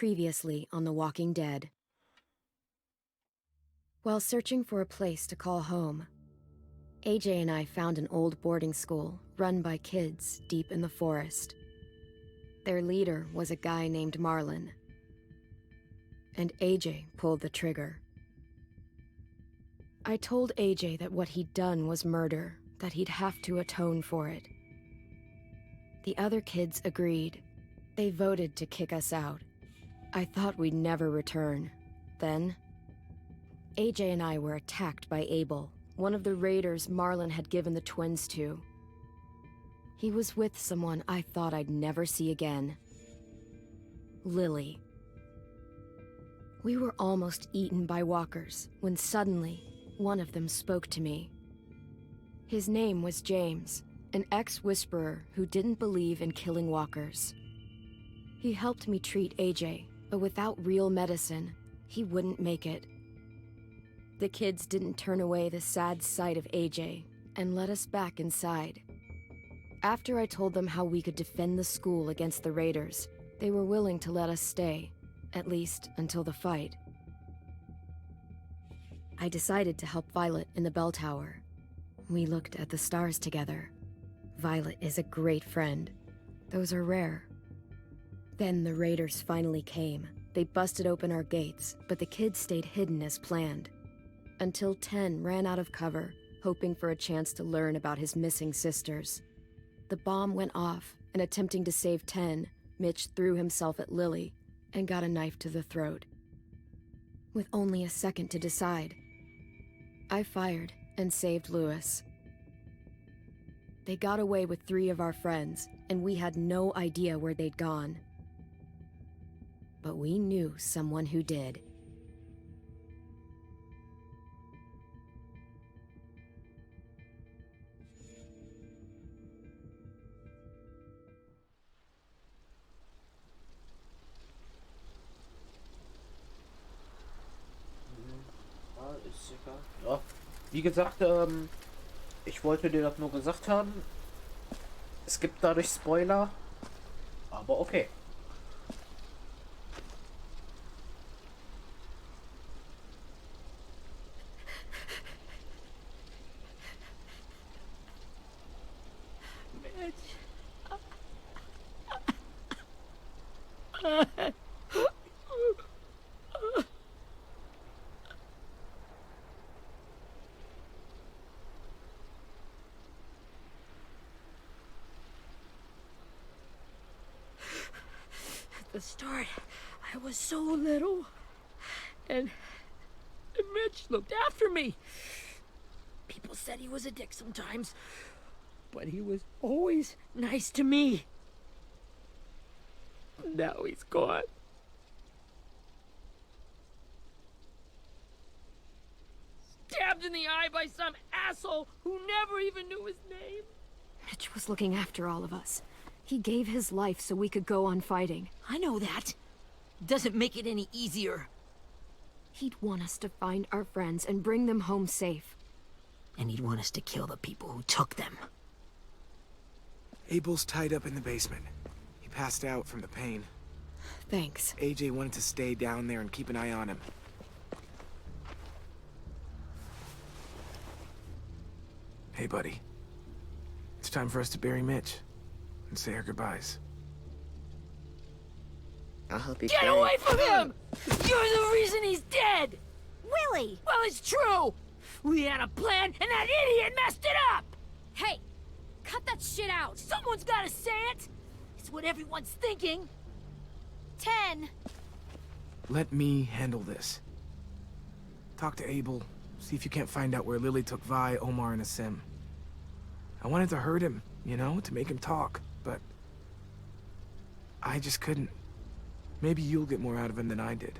Previously on The Walking Dead. While searching for a place to call home, AJ and I found an old boarding school run by kids deep in the forest. Their leader was a guy named Marlon, and AJ pulled the trigger. I told AJ that what he'd done was murder, that he'd have to atone for it. The other kids agreed. They voted to kick us out. I thought we'd never return. Then, AJ and I were attacked by Abel, one of the raiders Marlon had given the twins to. He was with someone I thought I'd never see again. Lily. We were almost eaten by walkers when suddenly, one of them spoke to me. His name was James, an ex-whisperer who didn't believe in killing walkers. He helped me treat AJ, but without real medicine, he wouldn't make it. The kids didn't turn away the sad sight of AJ and let us back inside. After I told them how we could defend the school against the raiders, they were willing to let us stay, at least until the fight. I decided to help Violet in the bell tower. We looked at the stars together. Violet is a great friend. Those are rare. Then the raiders finally came. They busted open our gates, but the kids stayed hidden as planned. Until 10 ran out of cover, hoping for a chance to learn about his missing sisters. The bomb went off, and attempting to save 10, Mitch threw himself at Lily and got a knife to the throat. With only a second to decide, I fired and saved Lewis. They got away with 3 of our friends, and we had no idea where they'd gone. But we knew someone who did. Ist egal. Ja, wie gesagt, ich wollte dir das nur gesagt haben. Es gibt dadurch Spoiler, aber okay. At the start, I was so little, and Mitch looked after me. People said he was a dick sometimes, but he was always nice to me. Now he's gone. Stabbed in the eye by some asshole who never even knew his name. Mitch was looking after all of us. He gave his life so we could go on fighting. I know that. Doesn't make it any easier. He'd want us to find our friends and bring them home safe. And he'd want us to kill the people who took them. Abel's tied up in the basement. He passed out from the pain. Thanks. AJ wanted to stay down there and keep an eye on him. Hey, buddy. It's time for us to bury Mitch and say our goodbyes. I'll help you Get carry. away from him! You're the reason he's dead! Willie! Well, it's true! We had a plan, and that idiot messed it up! Hey! Cut that shit out! Someone's gotta say it! It's what everyone's thinking. 10! Let me handle this. Talk to Abel. See if you can't find out where Lily took Vi, Omar, and Asim. I wanted to hurt him, you know, to make him talk, but I just couldn't. Maybe you'll get more out of him than I did.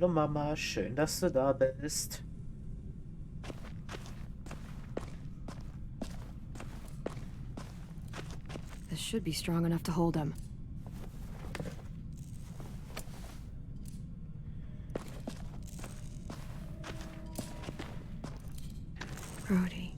Hallo Mama, schön, dass du da bist. should be strong enough to hold him. Brody.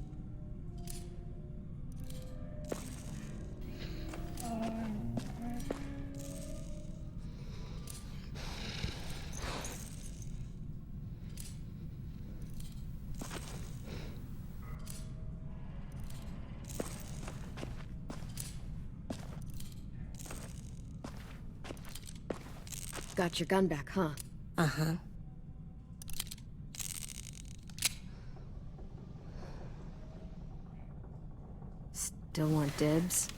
Got your gun back, huh? Uh-huh. Still want dibs?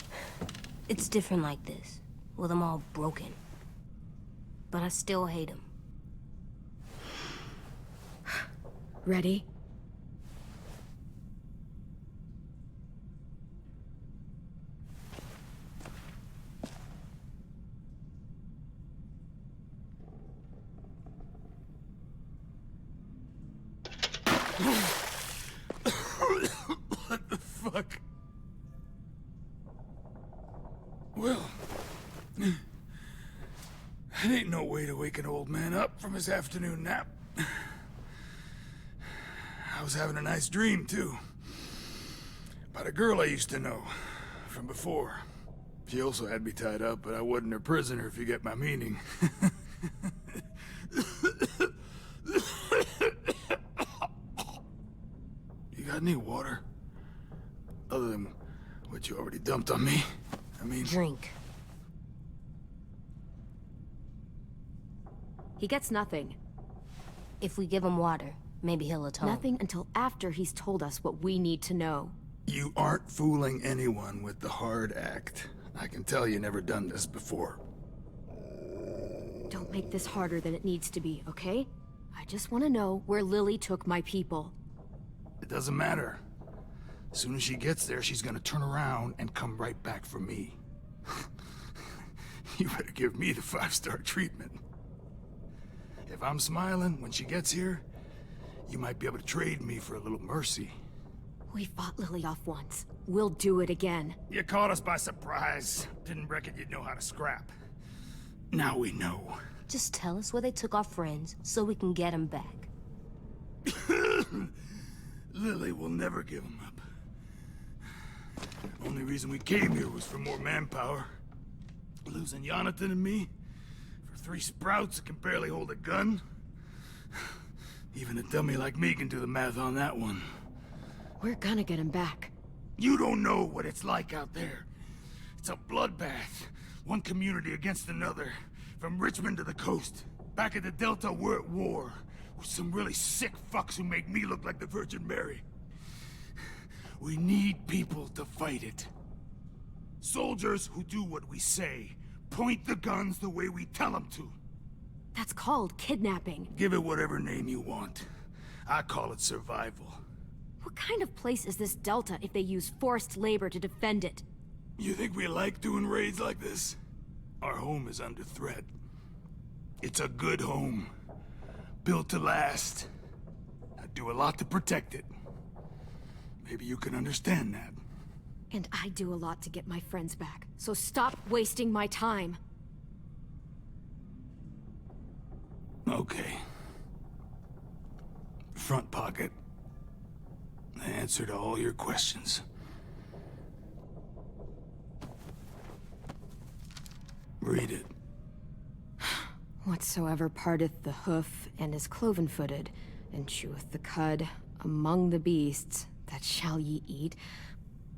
It's different like this, with them all broken. But I still hate him. Ready? What the fuck? Well, that ain't no way to wake an old man up from his afternoon nap. I was having a nice dream, too. About a girl I used to know from before. She also had me tied up, but I wasn't her prisoner, if you get my meaning. You got any water? Other than what you already dumped on me? I mean... Drink. He gets nothing. If we give him water, maybe he'll atone. Nothing until after he's told us what we need to know. You aren't fooling anyone with the hard act. I can tell you never done this before. Don't make this harder than it needs to be, okay? I just want to know where Lily took my people. It doesn't matter. As soon as she gets there, she's gonna turn around and come right back for me. You better give me the 5-star treatment. If I'm smiling when she gets here, you might be able to trade me for a little mercy. We fought Lily off once. We'll do it again. You caught us by surprise. Didn't reckon you'd know how to scrap. Now we know. Just tell us where they took our friends, so we can get them back. Lily will never give him up. Only reason we came here was for more manpower. Losing Jonathan and me for 3 sprouts that can barely hold a gun. Even a dummy like me can do the math on that one. We're gonna get him back. You don't know what it's like out there. It's a bloodbath. One community against another. From Richmond to the coast. Back at the Delta, we're at war. With some really sick fucks who make me look like the Virgin Mary. We need people to fight it. Soldiers who do what we say. Point the guns the way we tell them to. That's called kidnapping. Give it whatever name you want. I call it survival. What kind of place is this Delta if they use forced labor to defend it? You think we like doing raids like this? Our home is under threat. It's a good home. Built to last. I do a lot to protect it. Maybe you can understand that. And I do a lot to get my friends back. So stop wasting my time. Okay. Front pocket. The answer to all your questions. Read it. Whatsoever parteth the hoof and is cloven-footed, and cheweth the cud among the beasts, that shall ye eat.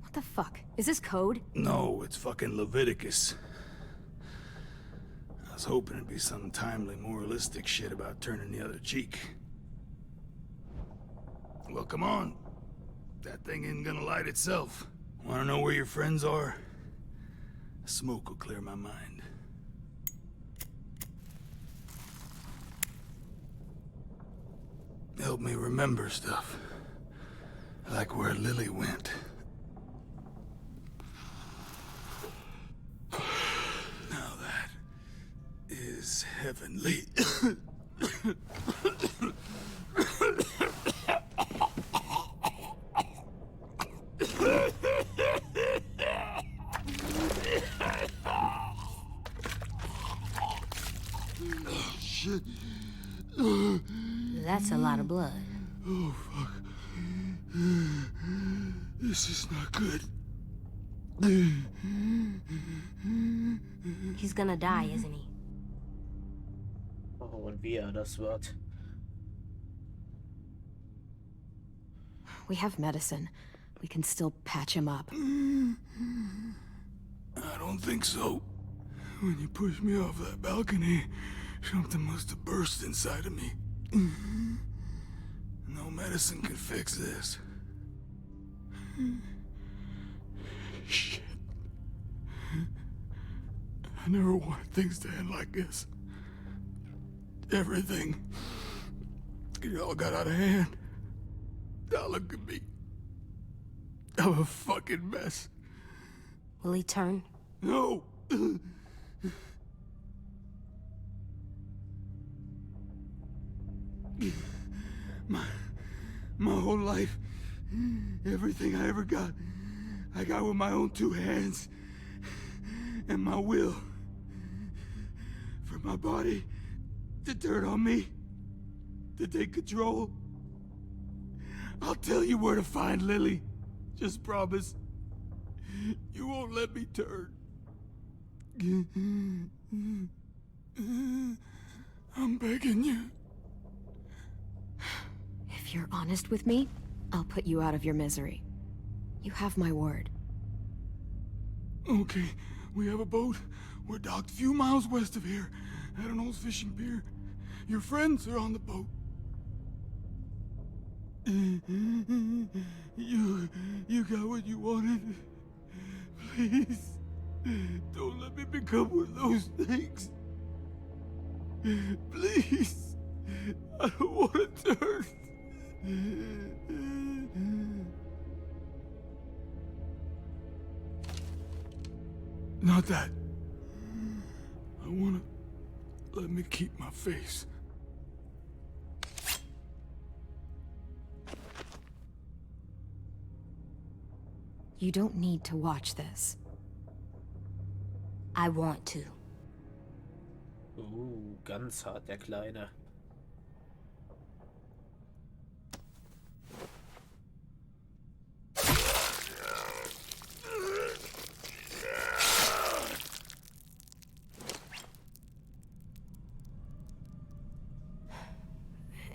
What the fuck? Is this code? No, it's fucking Leviticus. I was hoping it'd be some timely, moralistic shit about turning the other cheek. Well, come on. That thing ain't gonna light itself. Wanna know where your friends are? Smoke will clear my mind. Help me remember stuff. Like where Lily went. Now that is heavenly. That's a lot of blood. Oh, fuck. This is not good. He's gonna die, isn't he? Oh, und wie das wird. We have medicine. We can still patch him up. I don't think so. When you pushed me off that balcony, something must have burst inside of me. No medicine can fix this. Shit. I never wanted things to end like this. Everything. It all got out of hand. Now look at me. I'm a fucking mess. Will he turn? No! My whole life, everything I ever got, I got with my own two hands and my will. For my body to turn on me, to take control. I'll tell you where to find Lily. Just promise. You won't let me turn. I'm begging you. If you're honest with me, I'll put you out of your misery. You have my word. Okay, we have a boat. We're docked a few miles west of here, at an old fishing pier. Your friends are on the boat. You got what you wanted. Please, don't let me become one of those things. Please, I don't want to turn. Not that. I wanna let me keep my face. You don't need to watch this. I want to. Ganz hart, der Kleine.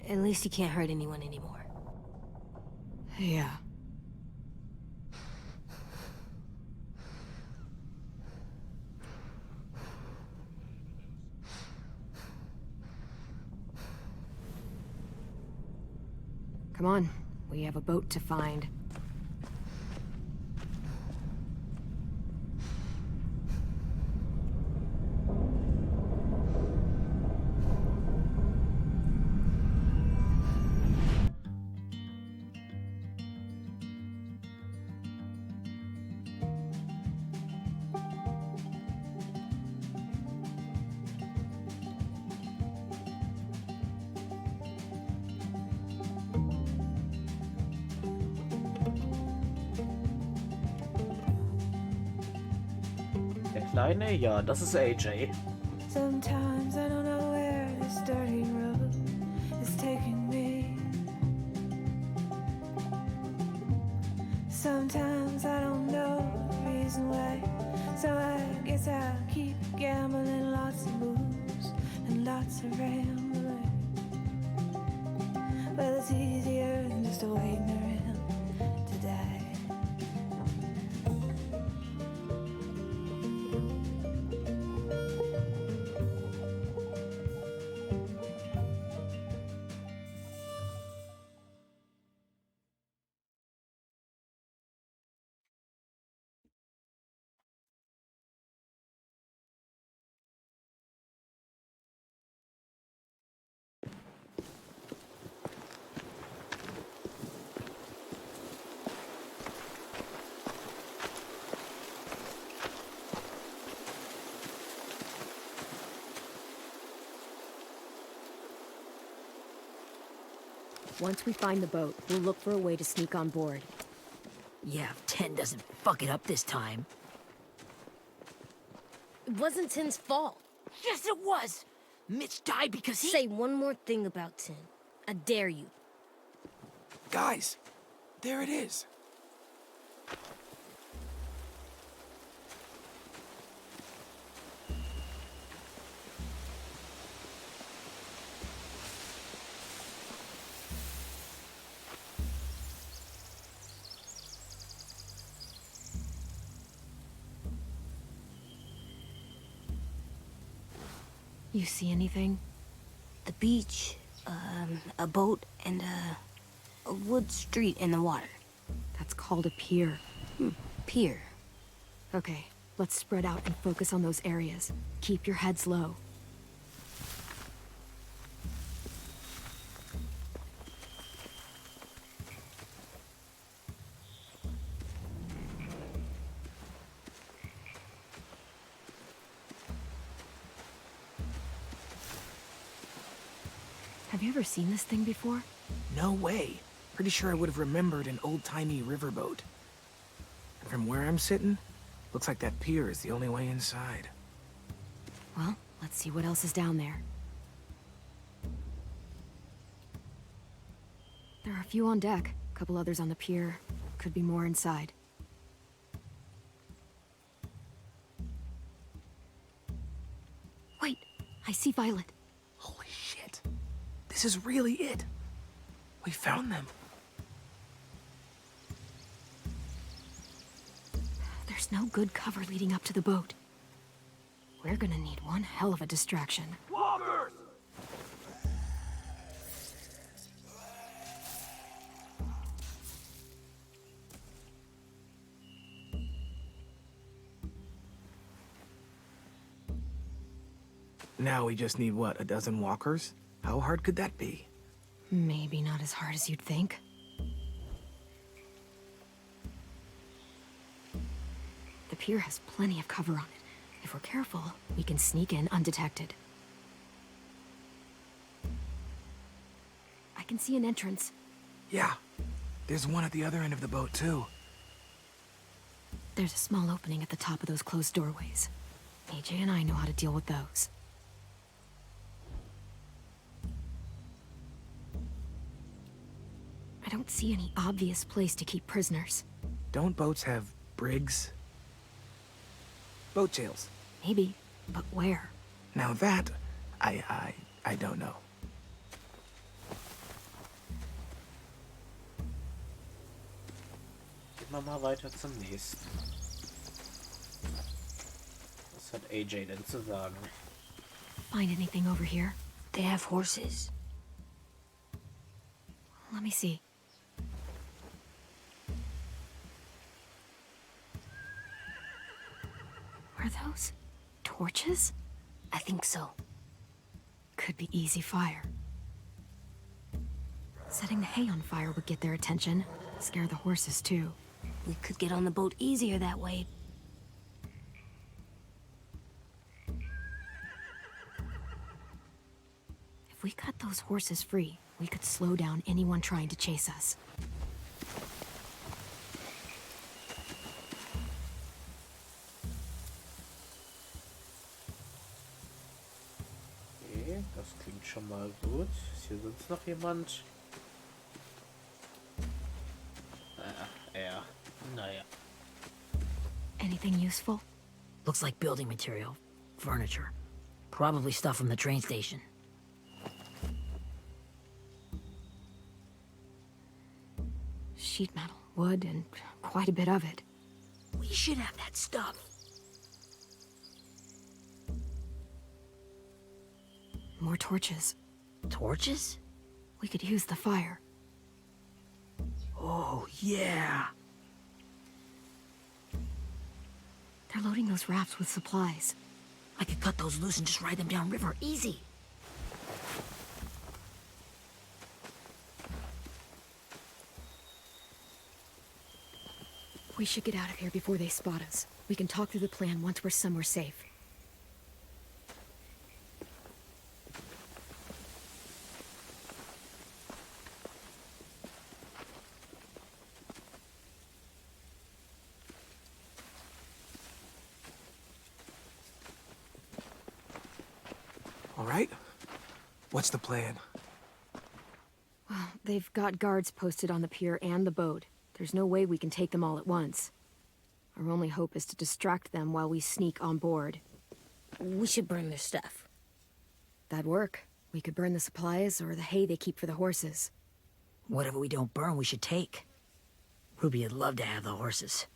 At least he can't hurt anyone anymore. Yeah. Come on, we have a boat to find. Der Kleine? Ja, das ist AJ. Sometimes I don't know where this dirty road is taking me. Sometimes I don't know the reason why. So I guess I'll keep gambling, lots of moves and lots of rambling. Well, it's easier than just waiting around to die. Once we find the boat, we'll look for a way to sneak on board. Yeah, if 10 doesn't fuck it up this time. It wasn't Tin's fault. Yes, it was! Mitch died because he... Say one more thing about Tin. I dare you. Guys, there it is. You see anything? The beach, a boat, and a wood street in the water. That's called a pier. Pier. Okay, let's spread out and focus on those areas. Keep your heads low. Have you ever seen this thing before? No way. Pretty sure I would have remembered an old-timey riverboat. And from where I'm sitting, looks like that pier is the only way inside. Well, let's see what else is down there. There are a few on deck, a couple others on the pier. Could be more inside. Wait, I see Violet. Holy shit. This is really it. We found them. There's no good cover leading up to the boat. We're gonna need one hell of a distraction. Walkers! Now we just need, what, a dozen walkers? How hard could that be? Maybe not as hard as you'd think. The pier has plenty of cover on it. If we're careful, we can sneak in undetected. I can see an entrance. Yeah. There's one at the other end of the boat, too. There's a small opening at the top of those closed doorways. AJ and I know how to deal with those. I don't see any obvious place to keep prisoners. Don't boats have brigs? Boat jails. Maybe, but where? Now that, I don't know. Gehen wir mal weiter zum nächsten. Was hat AJ denn zu sagen? Find anything over here? They have horses. Let me see. Are those torches? I think so. Could be easy fire. Setting the hay on fire would get their attention. Scare the horses, too. We could get on the boat easier that way. If we cut those horses free, we could slow down anyone trying to chase us. Okay, das klingt schon mal gut. Ist hier sonst noch jemand? Naja. Anything useful? Looks like building material. Furniture. Probably stuff from the train station. Sheet metal, wood, and quite a bit of it. We should have that stuff. More torches. Torches? We could use the fire. Oh, yeah. They're loading those rafts with supplies. I could cut those loose and just ride them downriver. Easy. We should get out of here before they spot us. We can talk through the plan once we're somewhere safe. All right, What's the plan? Well, they've got guards posted on the pier and the boat. There's no way we can take them all at once. Our only hope is to distract them while we sneak on board. We should burn their stuff. That'd work. We could burn the supplies or the hay they keep for the horses. Whatever we don't burn, we should take. Ruby would love to have the horses.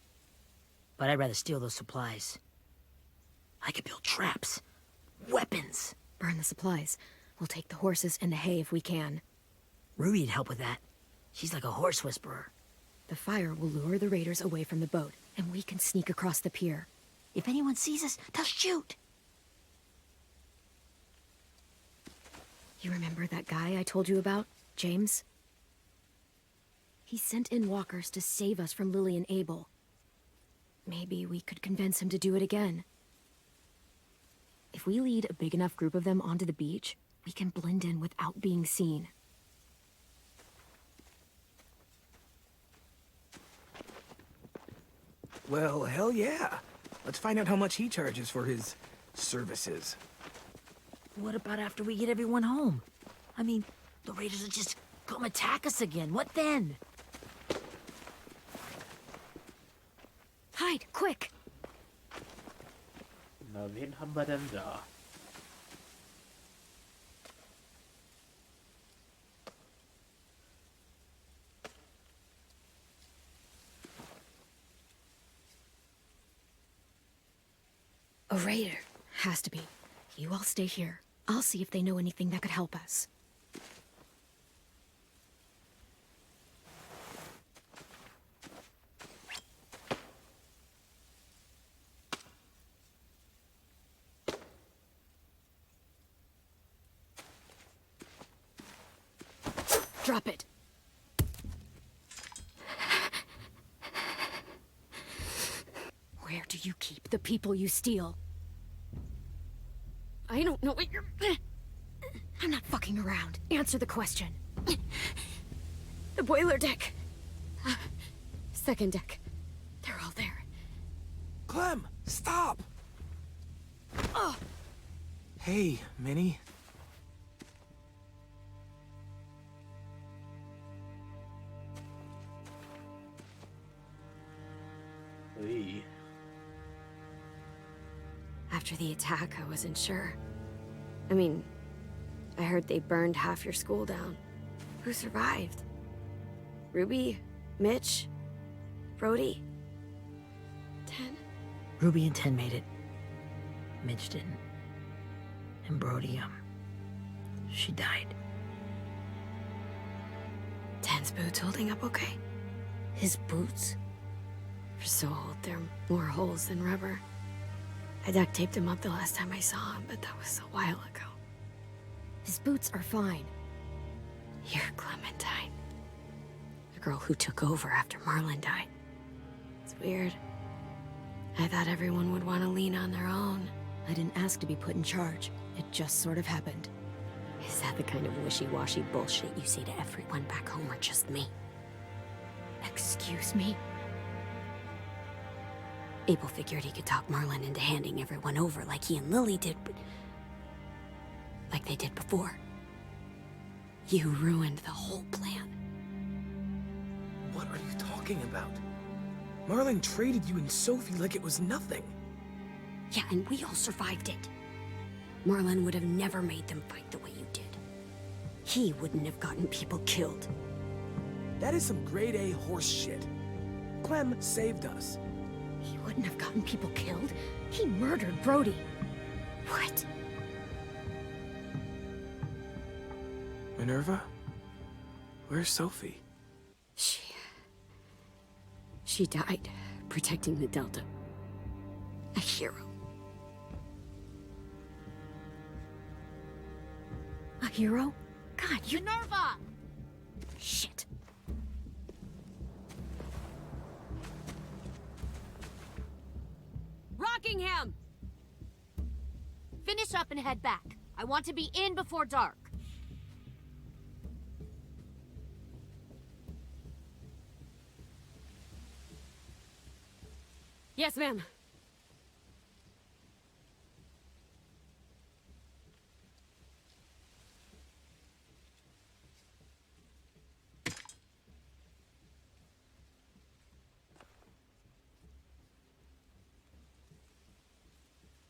But I'd rather steal those supplies. I could build traps. Weapons. Burn the supplies. We'll take the horses and the hay if we can. Ruby'd help with that. She's like a horse whisperer. The fire will lure the raiders away from the boat, and we can sneak across the pier. If anyone sees us, they'll shoot. You remember that guy I told you about, James? He sent in walkers to save us from Lily and Abel. Maybe we could convince him to do it again. If we lead a big enough group of them onto the beach, we can blend in without being seen. Well, hell yeah. Let's find out how much he charges for his services. What about after we get everyone home? I mean, the raiders will just come attack us again. What then? Hide, quick! Na, wen haben wir denn da? A raider. Has to be. You all stay here. I'll see if they know anything that could help us. Drop it. Where do you keep the people you steal? I don't know what you're... I'm not fucking around. Answer the question. The boiler deck. Second deck. They're all there. Clem, stop! Oh! Hey, Minnie. Ui. After the attack, I wasn't sure. I mean, I heard they burned half your school down. Who survived? Ruby? Mitch? Brody? 10? Ruby and 10 made it. Mitch didn't. And Brody, she died. 10's boots holding up okay? His boots? They're so old, they're more holes than rubber. I duct taped him up the last time I saw him, but that was a while ago. His boots are fine. You're Clementine. The girl who took over after Marlon died. It's weird. I thought everyone would want to lean on their own. I didn't ask to be put in charge. It just sort of happened. Is that the kind of wishy-washy bullshit you say to everyone back home or just me? Excuse me? Abel figured he could talk Marlon into handing everyone over like he and Lily did, but... like they did before. You ruined the whole plan. What are you talking about? Marlon traded you and Sophie like it was nothing. Yeah, and we all survived it. Marlon would have never made them fight the way you did. He wouldn't have gotten people killed. That is some grade A horse shit. Clem saved us. He wouldn't have gotten people killed. He murdered Brody. What? Minerva? Where's Sophie? She died protecting the Delta. A hero. A hero? God, you... Minerva! Shit. Rockingham! Finish up and head back. I want to be in before dark. Yes, ma'am.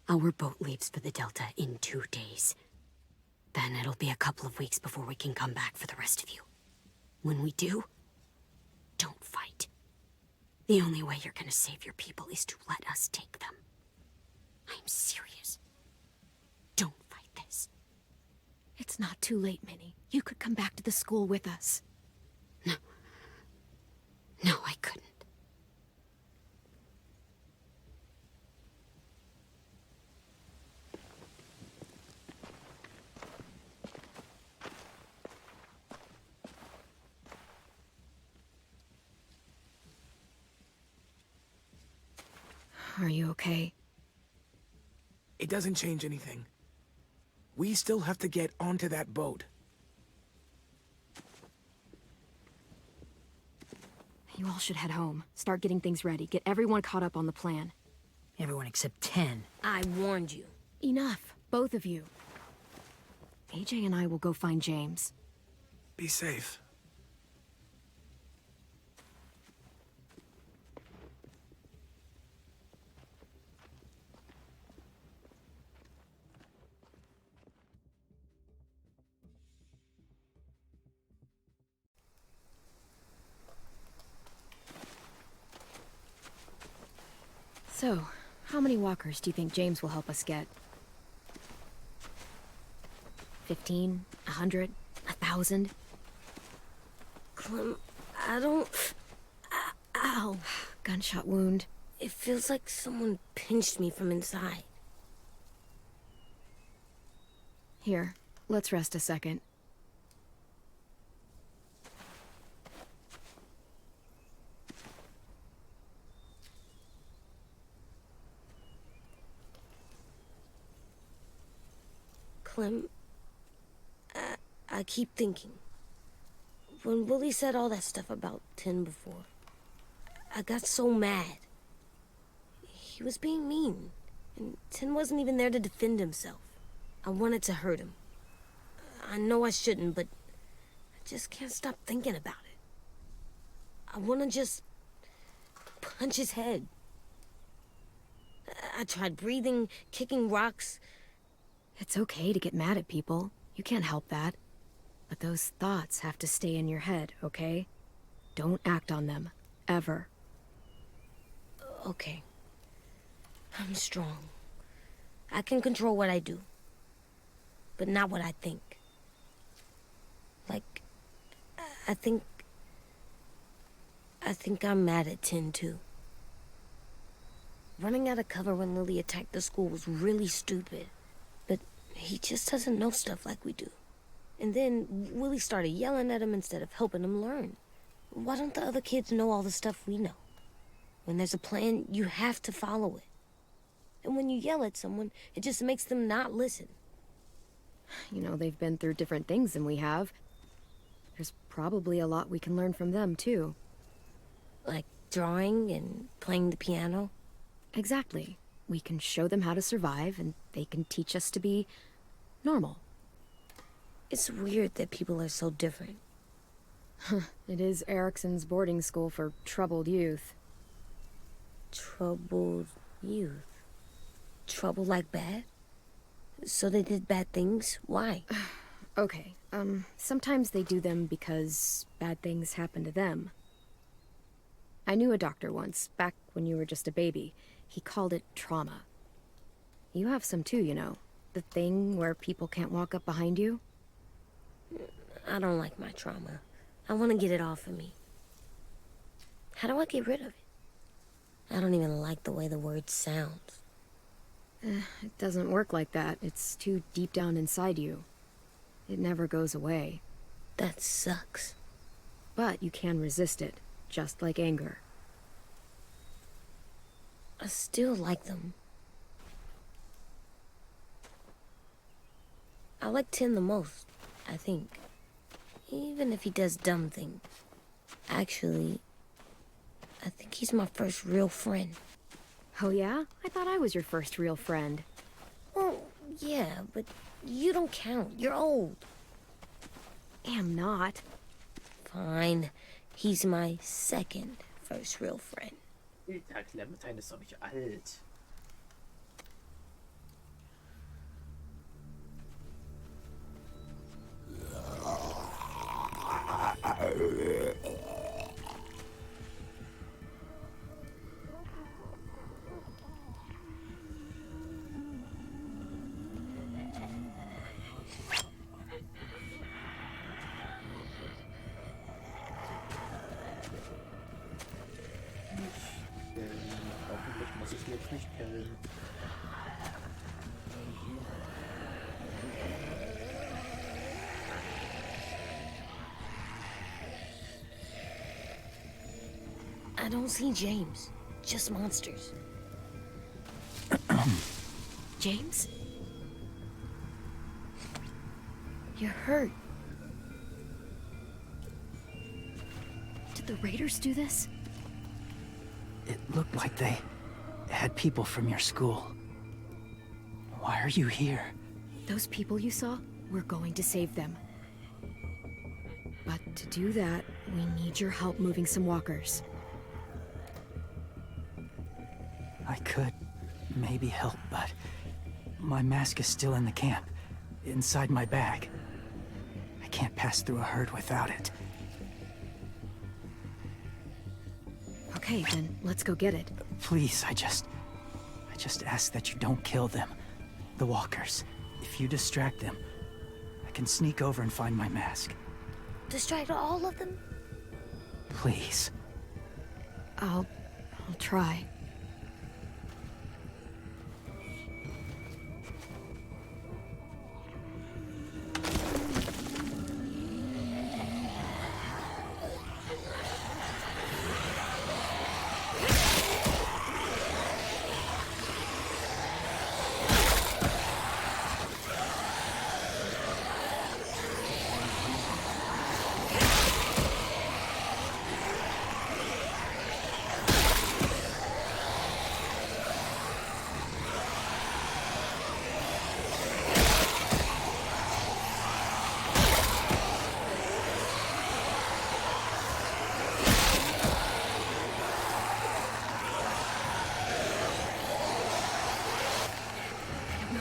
Our boat leaves for the Delta in 2 days. Then it'll be a couple of weeks before we can come back for the rest of you. When we do, don't fight. The only way you're gonna save your people is to let us take them. I'm serious. Don't fight this. It's not too late, Minnie. You could come back to the school with us. No. No, I couldn't. Are you okay? It doesn't change anything. We still have to get onto that boat. You all should head home. Start getting things ready. Get everyone caught up on the plan. Everyone except 10. I warned you. Enough, both of you. AJ and I will go find James. Be safe. So, how many walkers do you think James will help us get? 15? 100? 1,000? Clem, I don't... Ow. Gunshot wound. It feels like someone pinched me from inside. Here, let's rest a second. Clem, I keep thinking. When Willie said all that stuff about 10 before, I got so mad. He was being mean, and 10 wasn't even there to defend himself. I wanted to hurt him. I know I shouldn't, but I just can't stop thinking about it. I want to just punch his head. I tried breathing, kicking rocks. It's okay to get mad at people. You can't help that. But those thoughts have to stay in your head, okay? Don't act on them. Ever. Okay. I'm strong. I can control what I do. But not what I think. Like, I think I'm mad at 10 too. Running out of cover when Lily attacked the school was really stupid. But he just doesn't know stuff like we do. And then Willie started yelling at him instead of helping him learn. Why don't the other kids know all the stuff we know? When there's a plan, you have to follow it. And when you yell at someone, it just makes them not listen. You know, they've been through different things than we have. There's probably a lot we can learn from them, too. Like drawing and playing the piano? Exactly. We can show them how to survive, and they can teach us to be normal. It's weird that people are so different. It is Erickson's boarding school for troubled youth. Troubled youth? Trouble like bad? So they did bad things? Why? Okay, sometimes they do them because bad things happen to them. I knew a doctor once, back when you were just a baby. He called it trauma. You have some too, you know. The thing where people can't walk up behind you. I don't like my trauma. I want to get it off of me. How do I get rid of it? I don't even like the way the word sounds. It doesn't work like that. It's too deep down inside you. It never goes away. That sucks. But you can resist it, just like anger. I still like them. I like 10 the most, I think. Even if he does dumb things. Actually, I think he's my first real friend. Oh yeah? I thought I was your first real friend. Well, yeah, but you don't count. You're old. Am not. Fine. He's my second first real friend. Alter, Clementine ist doch nicht alt. nicht killen. I don't see James. Just monsters. James? You're hurt. Did the raiders do this? It looked like they had people from your school. Why are you here? Those people you saw, we're going to save them. But to do that, we need your help moving some walkers. I could maybe help, but my mask is still in the camp, inside my bag. I can't pass through a herd without it. Okay, then let's go get it. Please, I just ask that you don't kill them. The walkers. If you distract them, I can sneak over and find my mask. Distract all of them? Please. I'll try.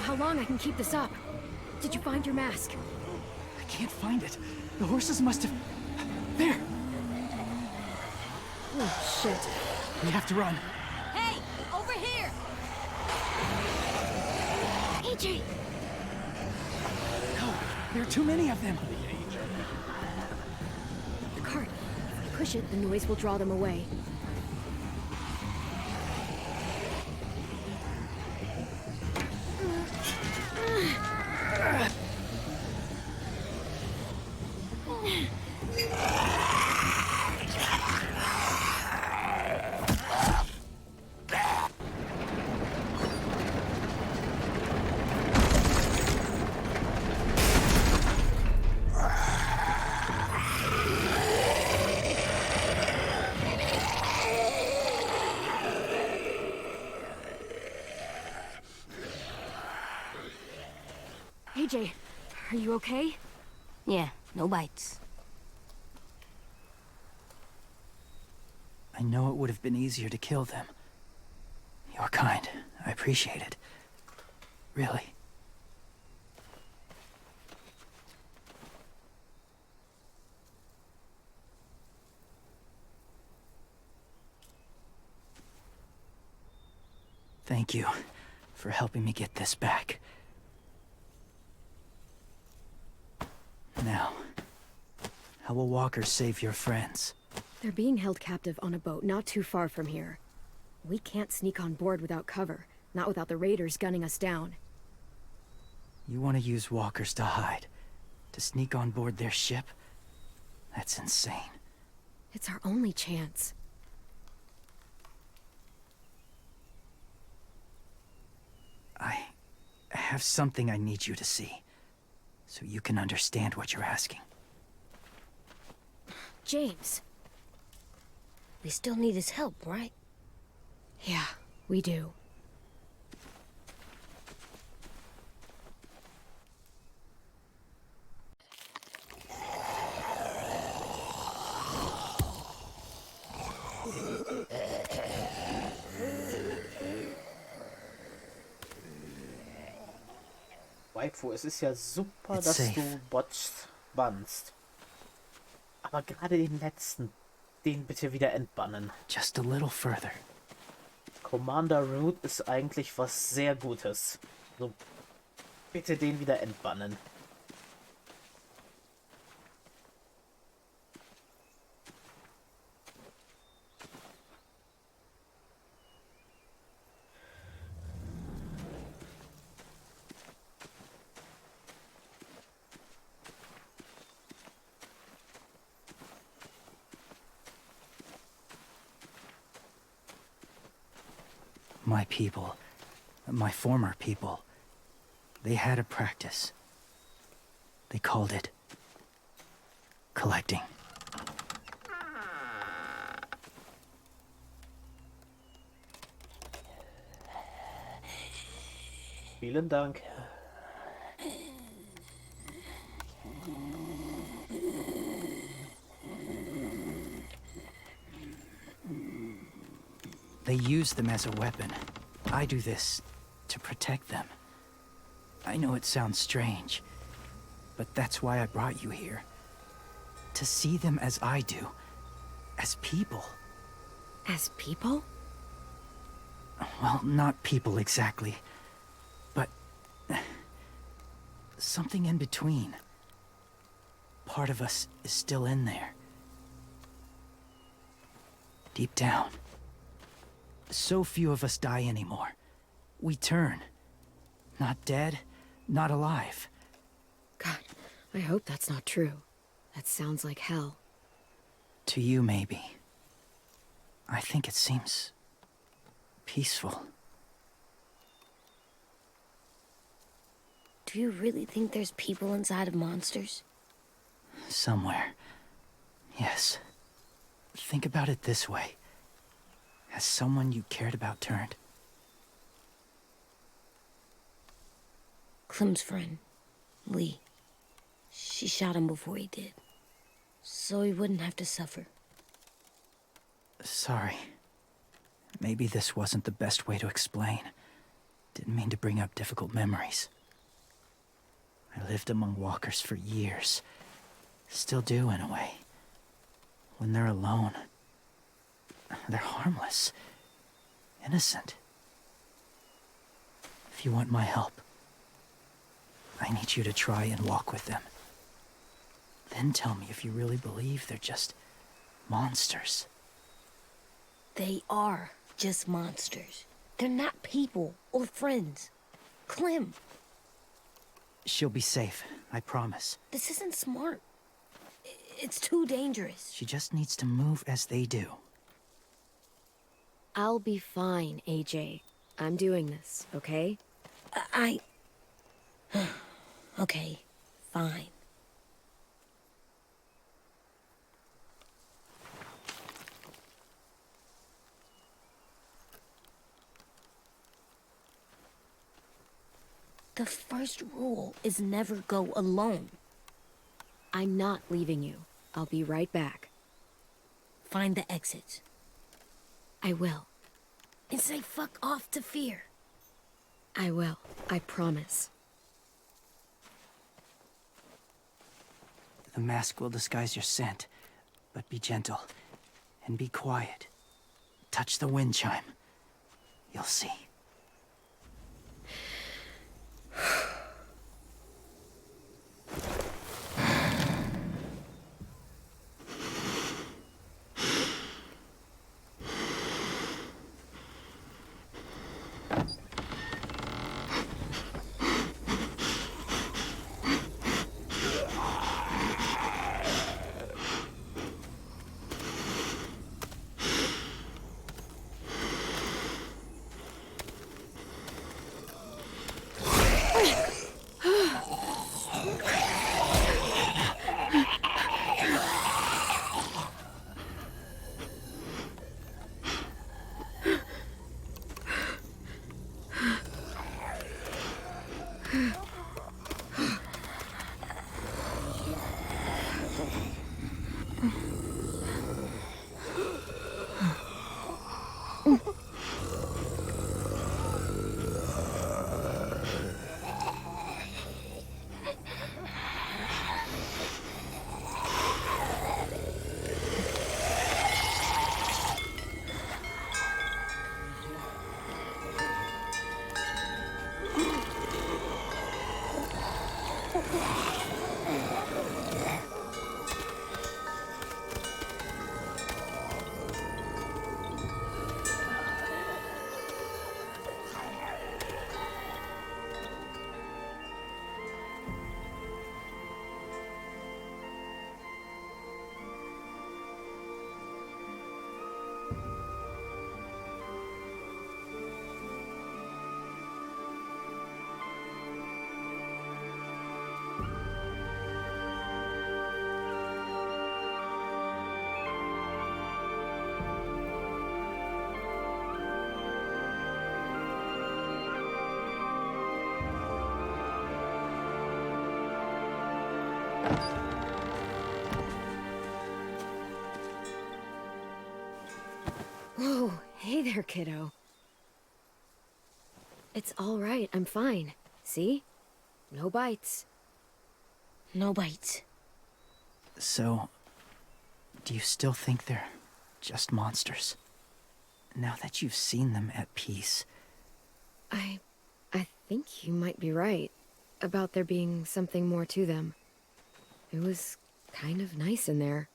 How long I can keep this up? Did you find your mask? I can't find it. The horses must have... There! Oh, shit. We have to run. Hey, over here! AJ! No, there are too many of them. The cart. If we push it, the noise will draw them away. AJ, are you okay? Yeah, no bites. I know it would have been easier to kill them. You're kind. I appreciate it. Really. Thank you for helping me get this back. Now, how will walkers save your friends? They're being held captive on a boat not too far from here. We can't sneak on board without cover, not without the raiders gunning us down. You want to use walkers to hide? To sneak on board their ship? That's insane. It's our only chance. I have something I need you to see, so you can understand what you're asking. James. We still need his help, right? Yeah, we do. Waifu, es ist ja super, It's dass safe. du Bots bannst. Aber gerade den letzten, den bitte wieder entbannen. Just a little further. Commander Root ist eigentlich was sehr Gutes. So, bitte den wieder entbannen. My people, my former people, they had a practice. They called it collecting. Vielen Dank. They use them as a weapon. I do this to protect them. I know it sounds strange, but that's why I brought you here. To see them as I do, as people. As people? Well, not people exactly, but something in between. Part of us is still in there. Deep down. So few of us die anymore. We turn. Not dead, not alive. God, I hope that's not true. That sounds like hell. To you, maybe. I think it seems peaceful. Do you really think there's people inside of monsters? Somewhere. Yes. Think about it this way. Has someone you cared about turned? Clem's friend, Lee. She shot him before he did. So he wouldn't have to suffer. Sorry. Maybe this wasn't the best way to explain. Didn't mean to bring up difficult memories. I lived among walkers for years. Still do, in a way. When they're alone, they're harmless. Innocent. If you want my help, I need you to try and walk with them. Then tell me if you really believe they're just monsters. They are just monsters. They're not people or friends. Clem, She'll be safe, I promise. this isn't smart. It's too dangerous. She just needs to move as they do. I'll be fine, AJ. I'm doing this, okay? Okay, fine. The first rule is never go alone. I'm not leaving you. I'll be right back. Find the exits. I will. And say fuck off to fear. I will. I promise. The mask will disguise your scent, but be gentle and be quiet. Touch the wind chime. You'll see. Whoa, hey there, kiddo. It's all right, I'm fine. See? No bites. No bites. So, do you still think they're just monsters? Now that you've seen them at peace. I think you might be right about there being something more to them. It was kind of nice in there.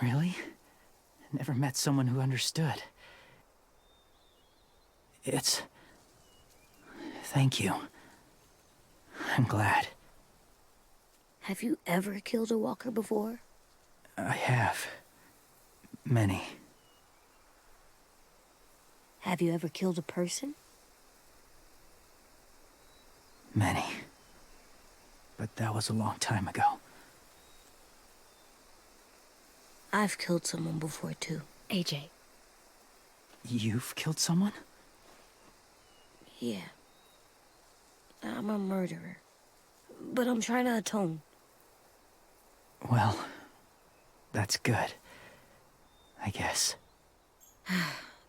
Really? Never met someone who understood. Thank you. I'm glad. Have you ever killed a walker before? I have. Many. Have you ever killed a person? Many. But that was a long time ago. I've killed someone before, too. AJ. You've killed someone? Yeah. I'm a murderer. But I'm trying to atone. Well, that's good. I guess.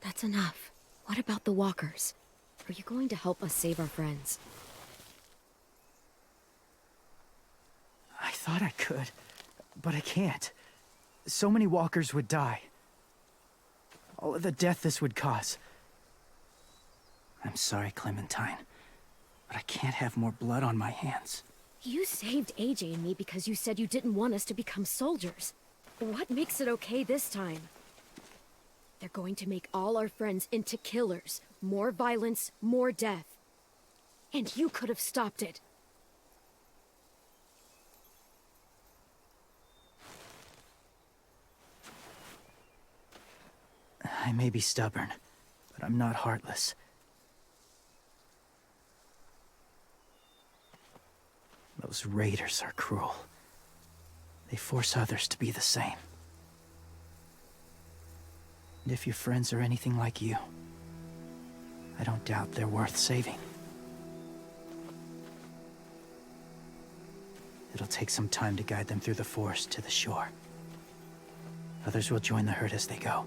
That's enough. What about the walkers? Are you going to help us save our friends? I thought I could, but I can't. So many walkers would die. All of the death this would cause. I'm sorry, Clementine, but I can't have more blood on my hands. You saved AJ and me because you said you didn't want us to become soldiers. What makes it okay this time? They're going to make all our friends into killers. More violence, more death. And you could have stopped it. I may be stubborn, but I'm not heartless. Those raiders are cruel. They force others to be the same. And if your friends are anything like you, I don't doubt they're worth saving. It'll take some time to guide them through the forest to the shore. Others will join the herd as they go.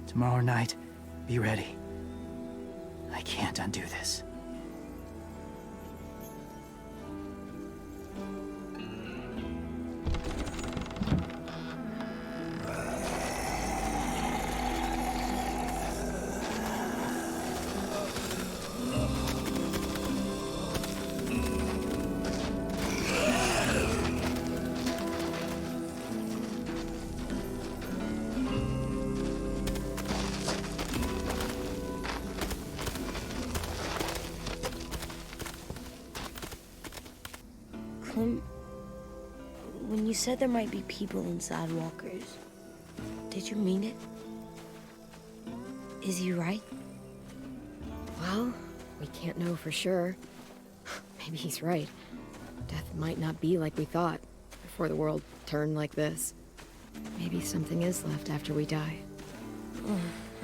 Tomorrow night, be ready. I can't undo this. When you said there might be people inside walkers, did you mean it? Is he right? Well, we can't know for sure. Maybe he's right. Death might not be like we thought before the world turned like this. Maybe something is left after we die.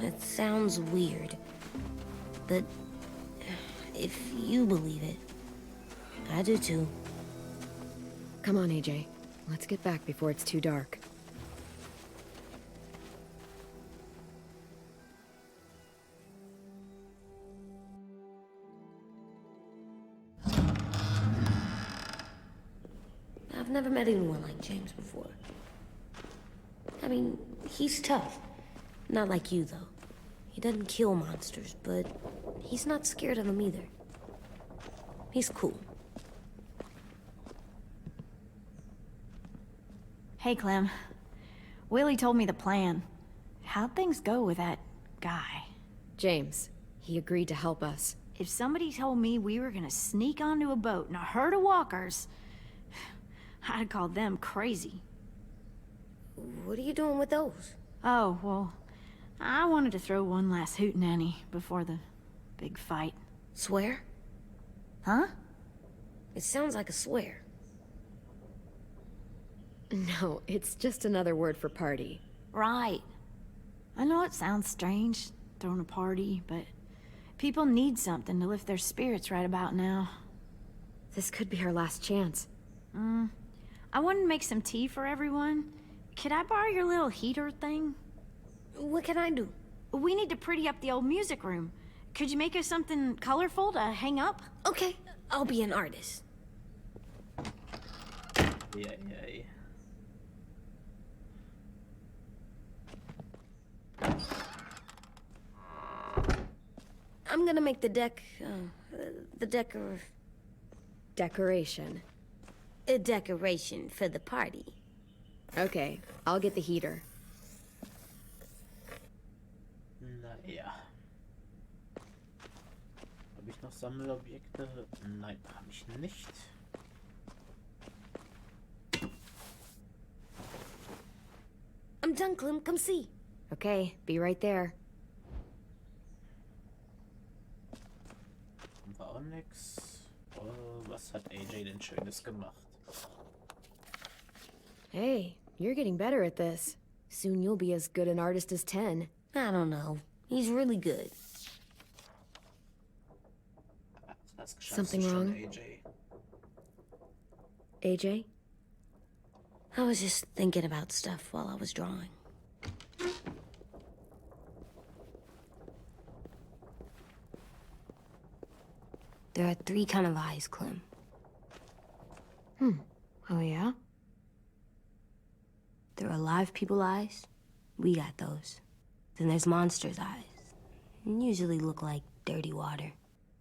It sounds weird, but if you believe it, I do too. Come on, AJ. Let's get back before it's too dark. I've never met anyone like James before. I mean, he's tough. Not like you, though. He doesn't kill monsters, but he's not scared of them either. He's cool. Hey, Clem. Willie told me the plan. How'd things go with that guy? James, he agreed to help us. If somebody told me we were gonna sneak onto a boat in a herd of walkers, I'd call them crazy. What are you doing with those? Oh, well, I wanted to throw one last hootenanny before the big fight. Swear? Huh? It sounds like a swear. No, it's just another word for party. Right. I know it sounds strange, throwing a party, but people need something to lift their spirits right about now. This could be our last chance. I wanted to make some tea for everyone. Could I borrow your little heater thing? What can I do? We need to pretty up the old music room. Could you make us something colorful to hang up? Okay, I'll be an artist. Ei. I'm gonna make the Decoration. a decoration for the party. Okay, I'll get the heater. Naja. Habe ich noch Sammelobjekte? Nein, habe ich nicht. I'm done, Clem. Come see. Okay, be right there. War auch nix. Was hat AJ denn Schönes gemacht? Hey, you're getting better at this. Soon you'll be as good an artist as 10. I don't know. He's really good. Das schaffst Something du schon, wrong? AJ. AJ? I was just thinking about stuff while I was drawing. There are 3 kind of eyes, Clem. Oh yeah? There are live people eyes. We got those. Then there's monsters' eyes. Usually look like dirty water.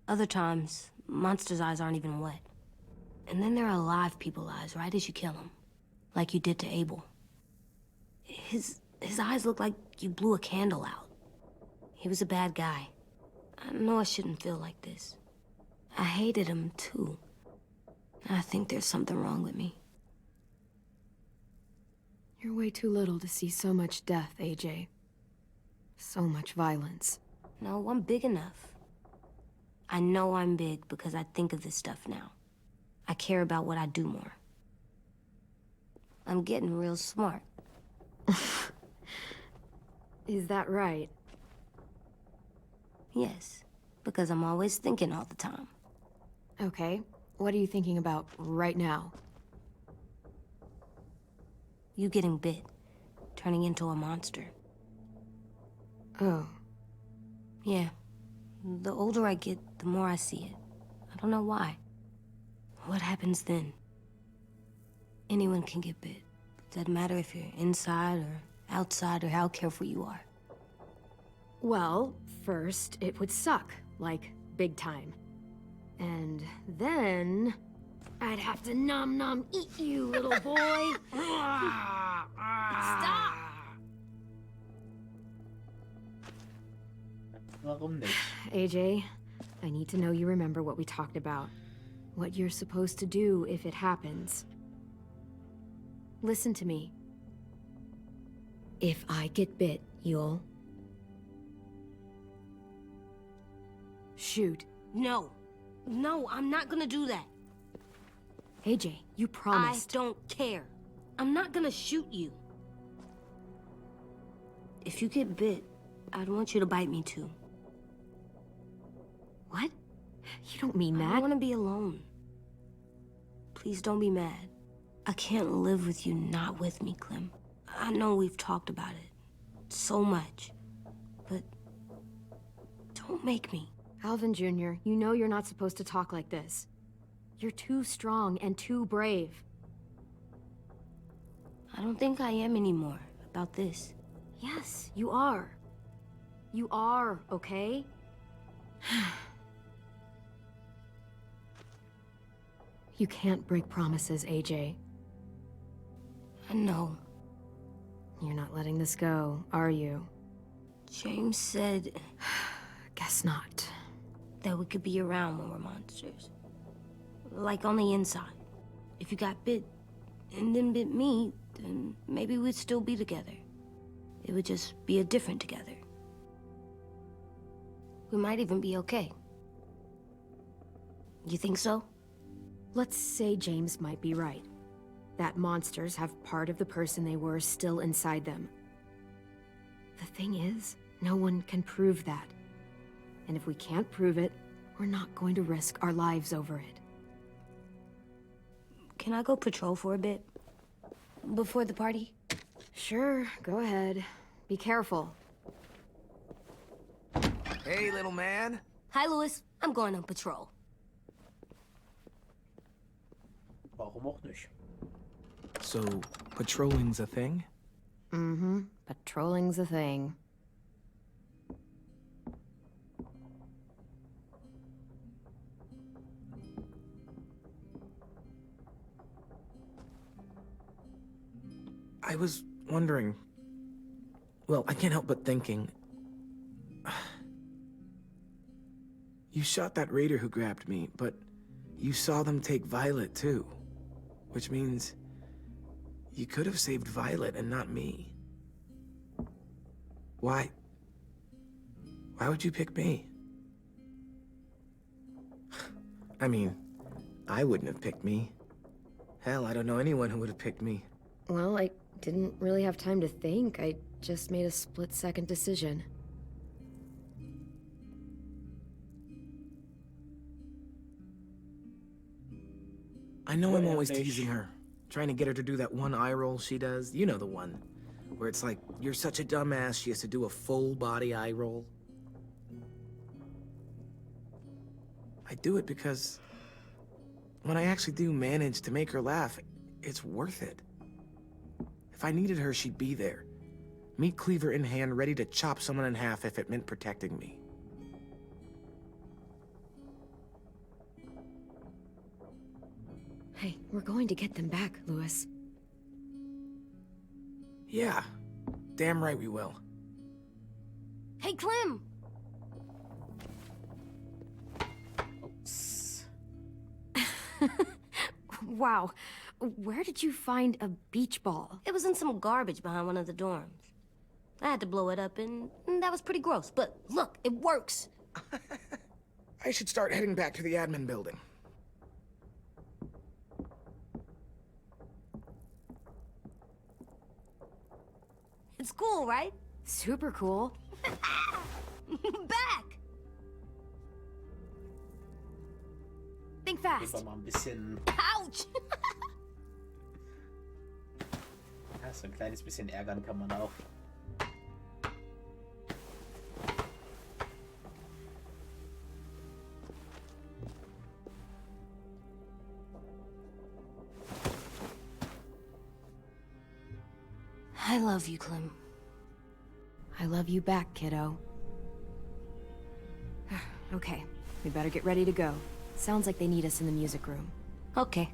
Other times, monsters' eyes aren't even wet. And then there are live people eyes right as you kill them. Like you did to Abel. His eyes look like you blew a candle out. He was a bad guy. I know I shouldn't feel like this. I hated him too. I think there's something wrong with me. You're way too little to see so much death, AJ. So much violence. No, I'm big enough. I know I'm big because I think of this stuff now. I care about what I do more. I'm getting real smart. Is that right? Yes, because I'm always thinking all the time. Okay, what are you thinking about right now? You getting bit, turning into a monster. Oh. Yeah, the older I get, the more I see it. I don't know why. What happens then? Anyone can get bit. Doesn't matter if you're inside or outside or how careful you are. Well, first, it would suck. Like, big time. And then... I'd have to nom eat you, little boy. Stop! Warum nicht? AJ, I need to know you remember what we talked about. What you're supposed to do if it happens. Listen to me. If I get bit, you'll... shoot. No. No, I'm not gonna do that. AJ, you promised. I don't care. I'm not gonna shoot you. If you get bit, I'd want you to bite me too. What? You don't mean I that. don't want to be alone. Please don't be mad. I can't live with you not with me, Clem. I know we've talked about it so much, but don't make me. Alvin Jr., you know you're not supposed to talk like this. You're too strong and too brave. I don't think I am anymore about this. Yes, you are. You are, okay? You can't break promises, AJ. I know. You're not letting this go, are you? James said Guess not. that we could be around when we're monsters. Like on the inside. If you got bit and then bit me, then maybe we'd still be together. It would just be a different together. We might even be okay. You think so? Let's say James might be right. That monsters have part of the person they were still inside them. The thing is, no one can prove that. And if we can't prove it, we're not going to risk our lives over it. Can I go patrol for a bit? Before the party? Sure, go ahead. Be careful. Hey, little man. Hi, Louis. I'm going on patrol. Warum auch nicht? So, patrolling's a thing? Mm-hmm. Patrolling's a thing. I was wondering... Well, I can't help but thinking... You shot that raider who grabbed me, but you saw them take Violet too. Which means... you could have saved Violet and not me. Why? Why would you pick me? I mean, I wouldn't have picked me. Hell, I don't know anyone who would have picked me. Well, I didn't really have time to think. I just made a split-second decision. I know I'm always teasing her, trying to get her to do that one eye roll she does. You know the one, where it's like, you're such a dumbass, she has to do a full-body eye roll. I do it because when I actually do manage to make her laugh, it's worth it. If I needed her, she'd be there. Meat cleaver in hand, ready to chop someone in half if it meant protecting me. Hey, we're going to get them back, Louis. Yeah, damn right we will. Hey, Clem! Oops. Wow. Where did you find a beach ball? It was in some garbage behind one of the dorms. I had to blow it up, and that was pretty gross. But look, it works. I should start heading back to the admin building. It's cool, right? Super cool. Back! Think fast. Lieber mal ein bisschen... Ouch! Ja, so ein kleines bisschen ärgern kann man auch. I love you, Clem. I love you back, kiddo. Okay, we better get ready to go. Sounds like they need us in the music room. Okay.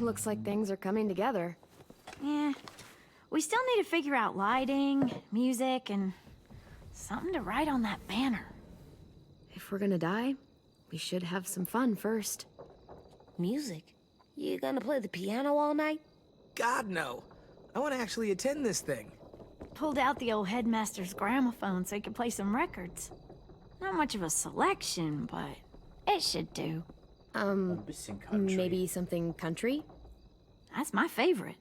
Looks like things are coming together. Yeah. We still need to figure out lighting, music, and something to write on that banner. If we're gonna die, we should have some fun first. Music? You gonna play the piano all night? God, no. I want to actually attend this thing. Pulled out the old headmaster's gramophone so he could play some records. Not much of a selection, but it should do. Ein bisschen country. Maybe something country? That's my favorite.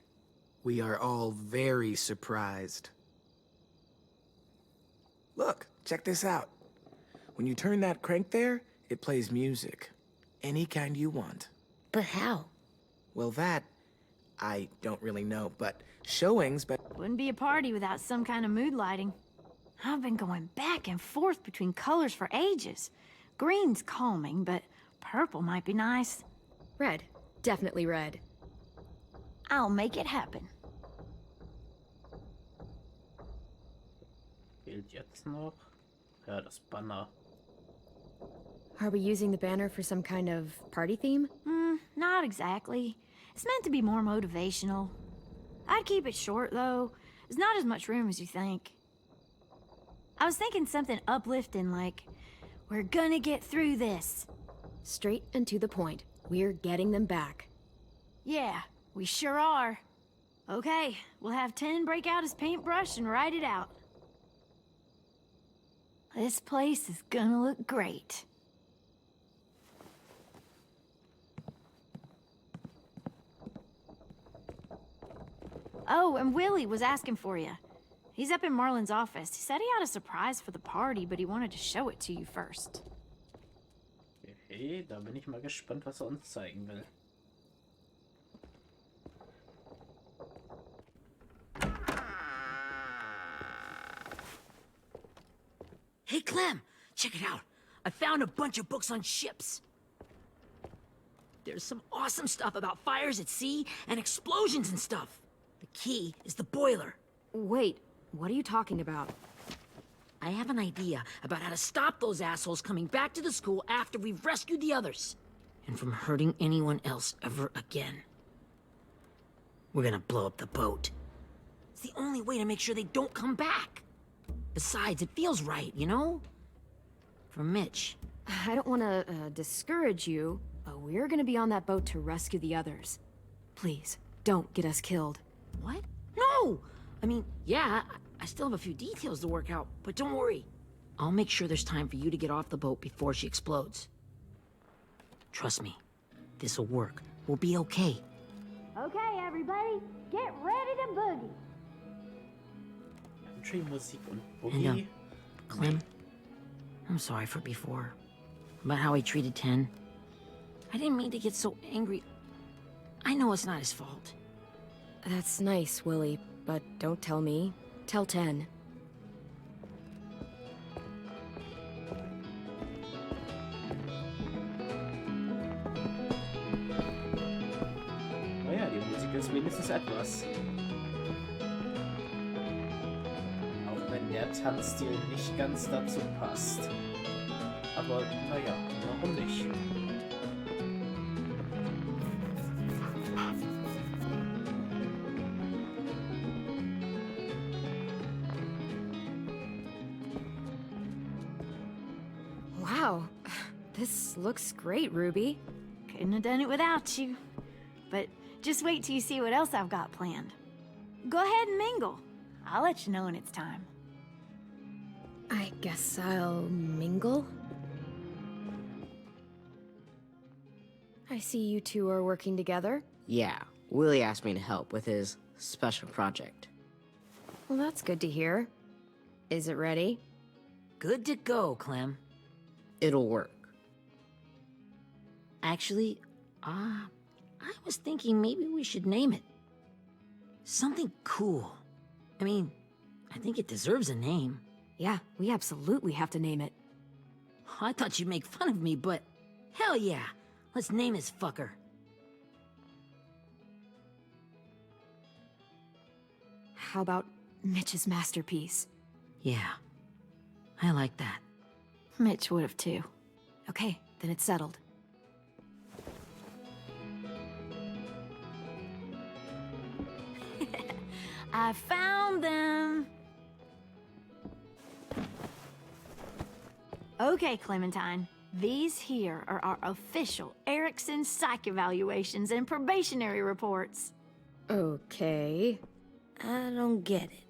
We are all very surprised. Look, check this out. When you turn that crank there, it plays music. Any kind you want. But how? Well, that, I don't really know, but showings, but... Wouldn't be a party without some kind of mood lighting. I've been going back and forth between colors for ages. Green's calming, but purple might be nice. Red. Definitely red. I'll make it happen. Fehlt jetzt noch? Ja, das Banner. Are we using the banner for some kind of party theme? Not exactly. It's meant to be more motivational. I'd keep it short, though. There's not as much room as you think. I was thinking something uplifting like, we're gonna get through this. Straight and to the point. We're getting them back. Yeah, we sure are. Okay, we'll have 10 break out his paintbrush and write it out. This place is gonna look great. Oh, and Willie was asking for you. He's up in Marlin's office. He said he had a surprise for the party, but he wanted to show it to you first. Okay, da bin ich mal gespannt, was er uns zeigen will. Hey, Clem, check it out. I found a bunch of books on ships. There's some awesome stuff about fires at sea and explosions and stuff. The key is the boiler. Wait, what are you talking about? I have an idea about how to stop those assholes coming back to the school after we've rescued the others. And from hurting anyone else ever again. We're gonna blow up the boat. It's the only way to make sure they don't come back. Besides, it feels right, you know? For Mitch. I don't want to discourage you, but we're gonna be on that boat to rescue the others. Please, don't get us killed. What? No! I mean, yeah, I still have a few details to work out, but don't worry. I'll make sure there's time for you to get off the boat before she explodes. Trust me, this'll work. We'll be okay. Okay, everybody, get ready to boogie. Country-Musik und And, Boogie. Clem, I'm sorry for before. About how I treated Ten. I didn't mean to get so angry. I know it's not his fault. That's nice, Willie, but don't tell me. Tell 10. Naja, die Musik ist wenigstens etwas. Auch wenn der Tanzstil nicht ganz dazu passt. Aber naja, warum nicht? Wow, this looks great, Ruby. Couldn't have done it without you. But just wait till you see what else I've got planned. Go ahead and mingle. I'll let you know when it's time. I guess I'll mingle? I see you two are working together. Yeah, Willie asked me to help with his special project. Well, that's good to hear. Is it ready? Good to go, Clem. It'll work. Actually, I was thinking maybe we should name it. Something cool. I mean, I think it deserves a name. Yeah, we absolutely have to name it. I thought you'd make fun of me, but hell yeah. Let's name this fucker. How about Mitch's masterpiece? Yeah, I like that. Mitch would have too. Okay, then it's settled. I found them. Okay, Clementine. These here are our official Erickson psych evaluations and probationary reports. Okay. I don't get it.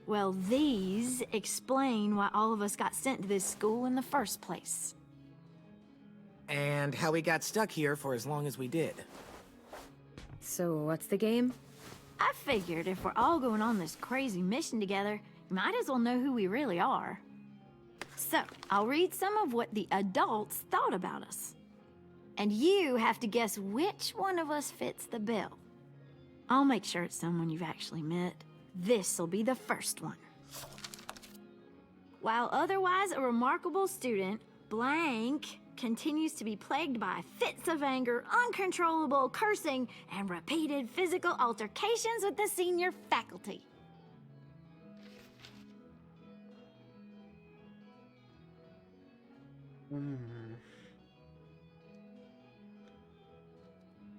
Well, these explain why all of us got sent to this school in the first place. And how we got stuck here for as long as we did. So what's the game? I figured if we're all going on this crazy mission together, you might as well know who we really are. So, I'll read some of what the adults thought about us. And you have to guess which one of us fits the bill. I'll make sure it's someone you've actually met. This'll be the first one. While otherwise a remarkable student, blank continues to be plagued by fits of anger, uncontrollable cursing, and repeated physical altercations with the senior faculty.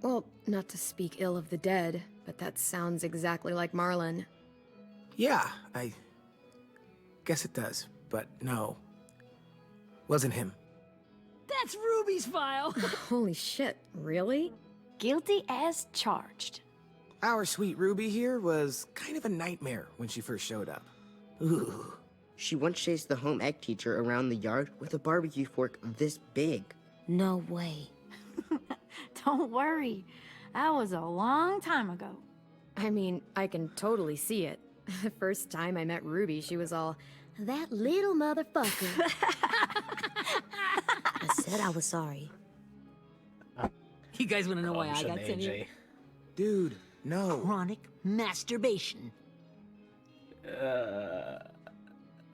Well, not to speak ill of the dead, but that sounds exactly like Marlin. Yeah, I guess it does, but no. Wasn't him. That's Ruby's file. Holy shit, really? Guilty as charged. Our sweet Ruby here was kind of a nightmare when she first showed up. Ooh. She once chased the home ec teacher around the yard with a barbecue fork this big. No way. Don't worry. That was a long time ago. I mean, I can totally see it. The first time I met Ruby, she was all, "That little motherfucker." I said I was sorry. You guys want to know why I got sent here? Dude, no. Chronic masturbation.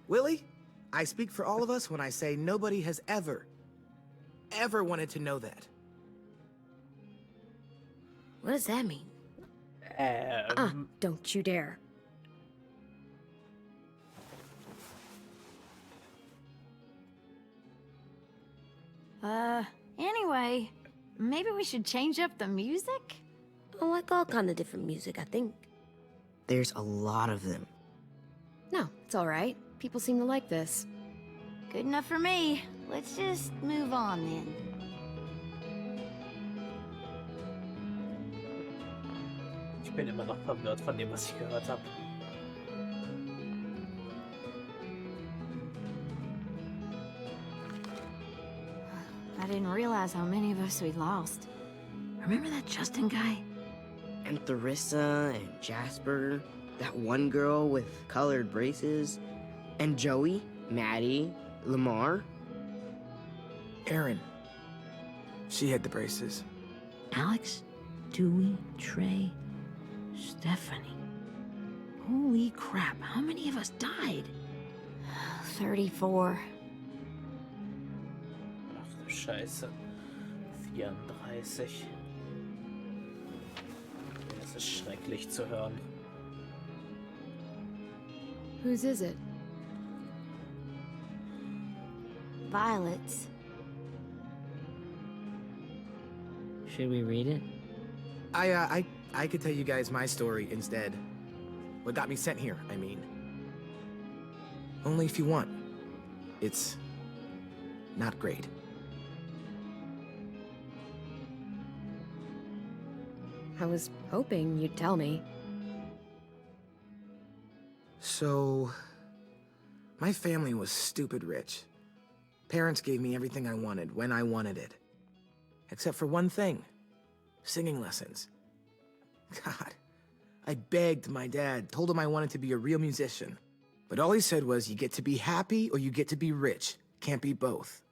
Willie, I speak for all of us when I say nobody has ever wanted to know that. What does that mean? Don't you dare. Anyway, maybe we should change up the music? I like all kind of different music, I think. There's a lot of them. No, it's all right. People seem to like this. Good enough for me. Let's just move on then. Ich bin immer noch verwirrt von dem, was ich gehört habe. I didn't realize how many of us we'd lost. Remember that Justin guy? And Theresa and Jasper, that one girl with colored braces, and Joey, Maddie, Lamar. Erin. She had the braces. Alex, Dewey, Trey, Stephanie. Holy crap, how many of us died? 34. Ach du Scheiße. 34. Das ist schrecklich zu hören. Whose is it? Violet's. Should we read it? I could tell you guys my story instead. What got me sent here, I mean. Only if you want. It's not great. I was hoping you'd tell me. So, my family was stupid rich. Parents gave me everything I wanted when I wanted it. Except for one thing. Singing lessons. God, I begged my dad, told him I wanted to be a real musician. But all he said was, you get to be happy or you get to be rich. Can't be both.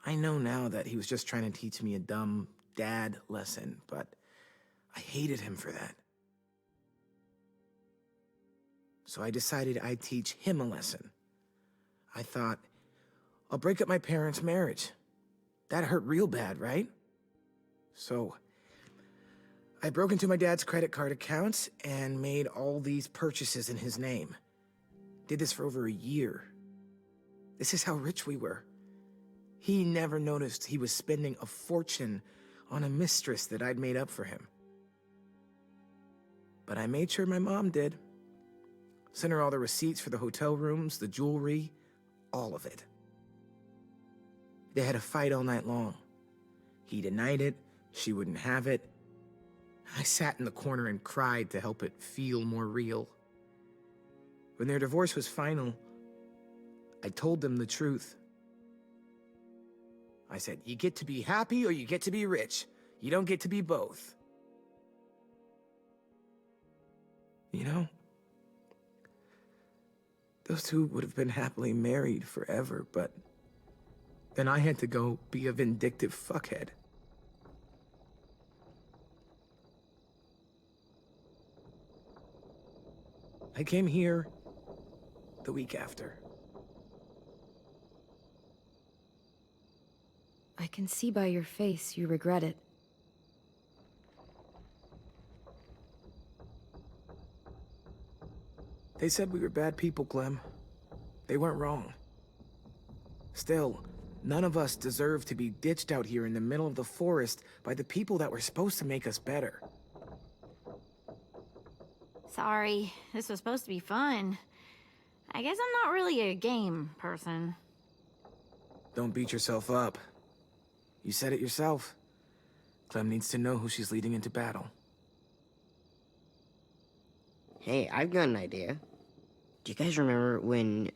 I know now that he was just trying to teach me a dumb dad lesson, but I hated him for that. So I decided I'd teach him a lesson. I thought, I'll break up my parents' marriage. That hurt real bad, right? So I broke into my dad's credit card accounts and made all these purchases in his name. Did this for over a year. This is how rich we were. He never noticed he was spending a fortune on a mistress that I'd made up for him. But I made sure my mom did. Sent her all the receipts for the hotel rooms, the jewelry, all of it. They had a fight all night long. He denied it, she wouldn't have it. I sat in the corner and cried to help it feel more real. When their divorce was final, I told them the truth. I said, you get to be happy or you get to be rich. You don't get to be both. You know, those two would have been happily married forever, but then I had to go be a vindictive fuckhead. I came here the week after. I can see by your face you regret it. They said we were bad people, Clem. They weren't wrong. Still, none of us deserve to be ditched out here in the middle of the forest by the people that were supposed to make us better. Sorry, this was supposed to be fun. I guess I'm not really a game person. Don't beat yourself up. You said it yourself. Clem needs to know who she's leading into battle. Hey, I've got an idea. Do you guys remember when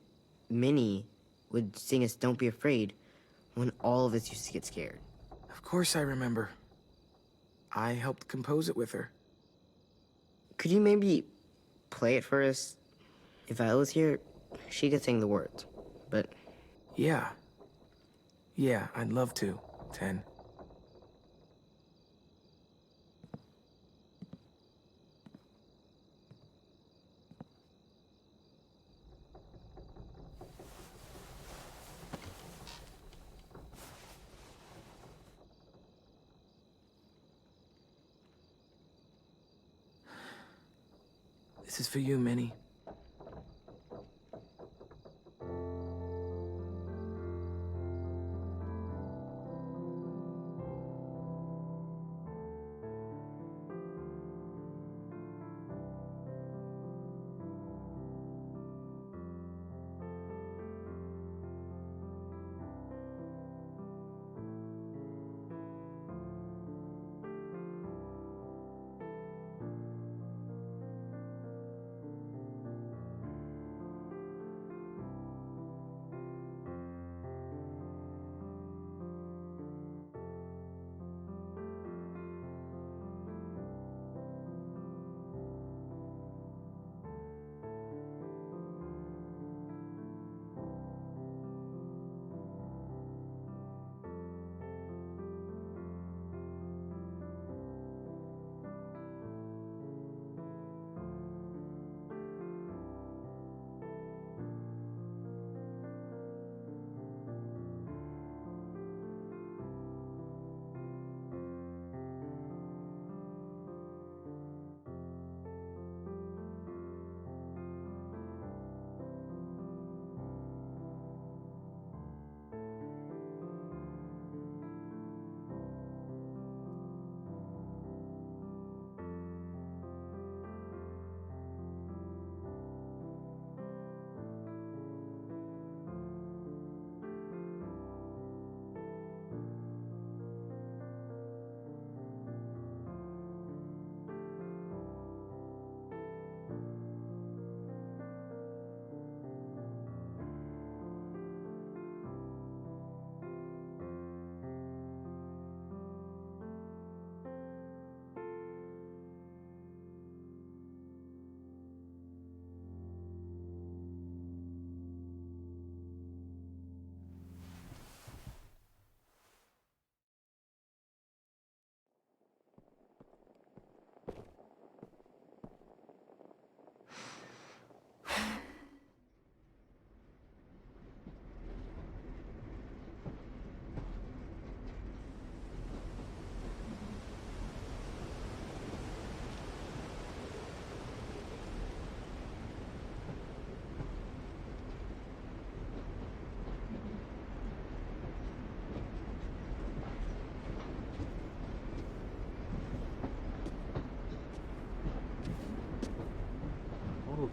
Minnie would sing us Don't Be Afraid when all of us used to get scared? Of course I remember. I helped compose it with her. Could you maybe play it for us? If Violet was here, she could sing the words, but... Yeah. Yeah, I'd love to, 10. This is for you, Minnie.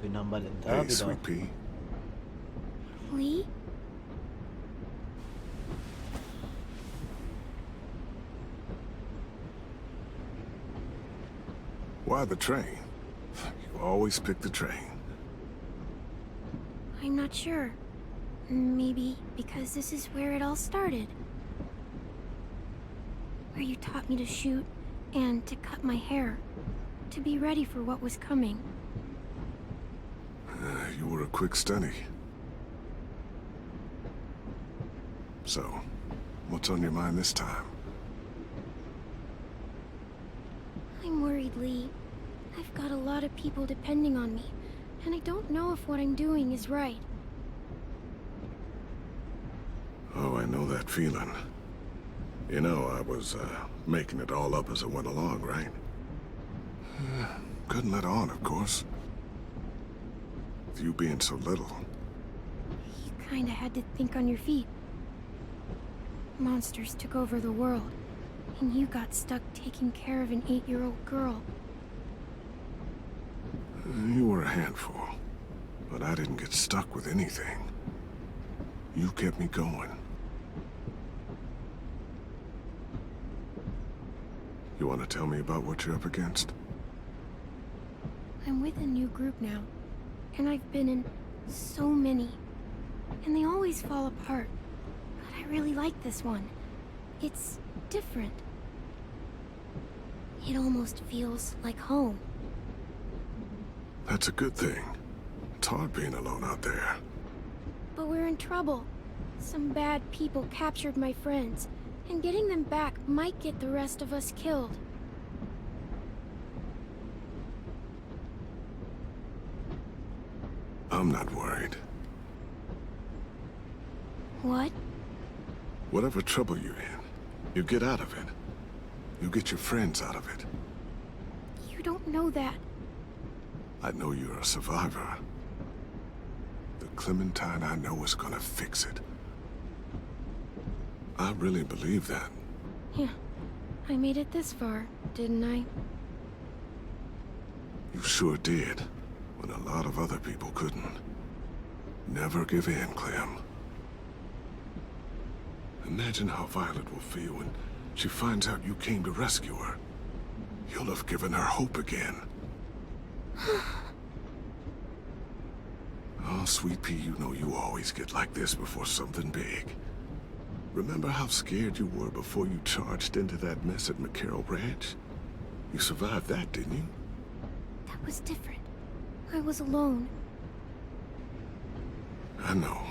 Wen haben wir denn da Hey, wieder? Sweet Pea. Lee? Why the train? You always pick the train. I'm not sure. Maybe because this is where it all started. Where you taught me to shoot and to cut my hair. To be ready for what was coming. You were a quick study. So, what's on your mind this time? I'm worried, Lee. I've got a lot of people depending on me, and I don't know if what I'm doing is right. Oh, I know that feeling. You know, I was, making it all up as I went along, right? Couldn't let on, of course. With you being so little. You kinda had to think on your feet. Monsters took over the world, and you got stuck taking care of an 8-year-old girl. You were a handful, but I didn't get stuck with anything. You kept me going. You want to tell me about what you're up against? I'm with a new group now, and I've been in So many. And they always fall apart. But I really like this one. It's different. It almost feels like home. That's a good thing. It's hard being alone out there. But we're in trouble. Some bad people captured my friends, and getting them back might get the rest of us killed. I'm not worried. What? Whatever trouble you're in, you get out of it. You get your friends out of it. You don't know that. I know you're a survivor. The Clementine I know is gonna fix it. I really believe that. Yeah, I made it this far, didn't I? You sure did, when a lot of other people couldn't. Never give in, Clem. Imagine how Violet will feel when she finds out you came to rescue her. You'll have given her hope again. Oh, Sweet Pea, you know you always get like this before something big. Remember how scared you were before you charged into that mess at McCarroll Ranch? You survived that, didn't you? That was different. I was alone. I know.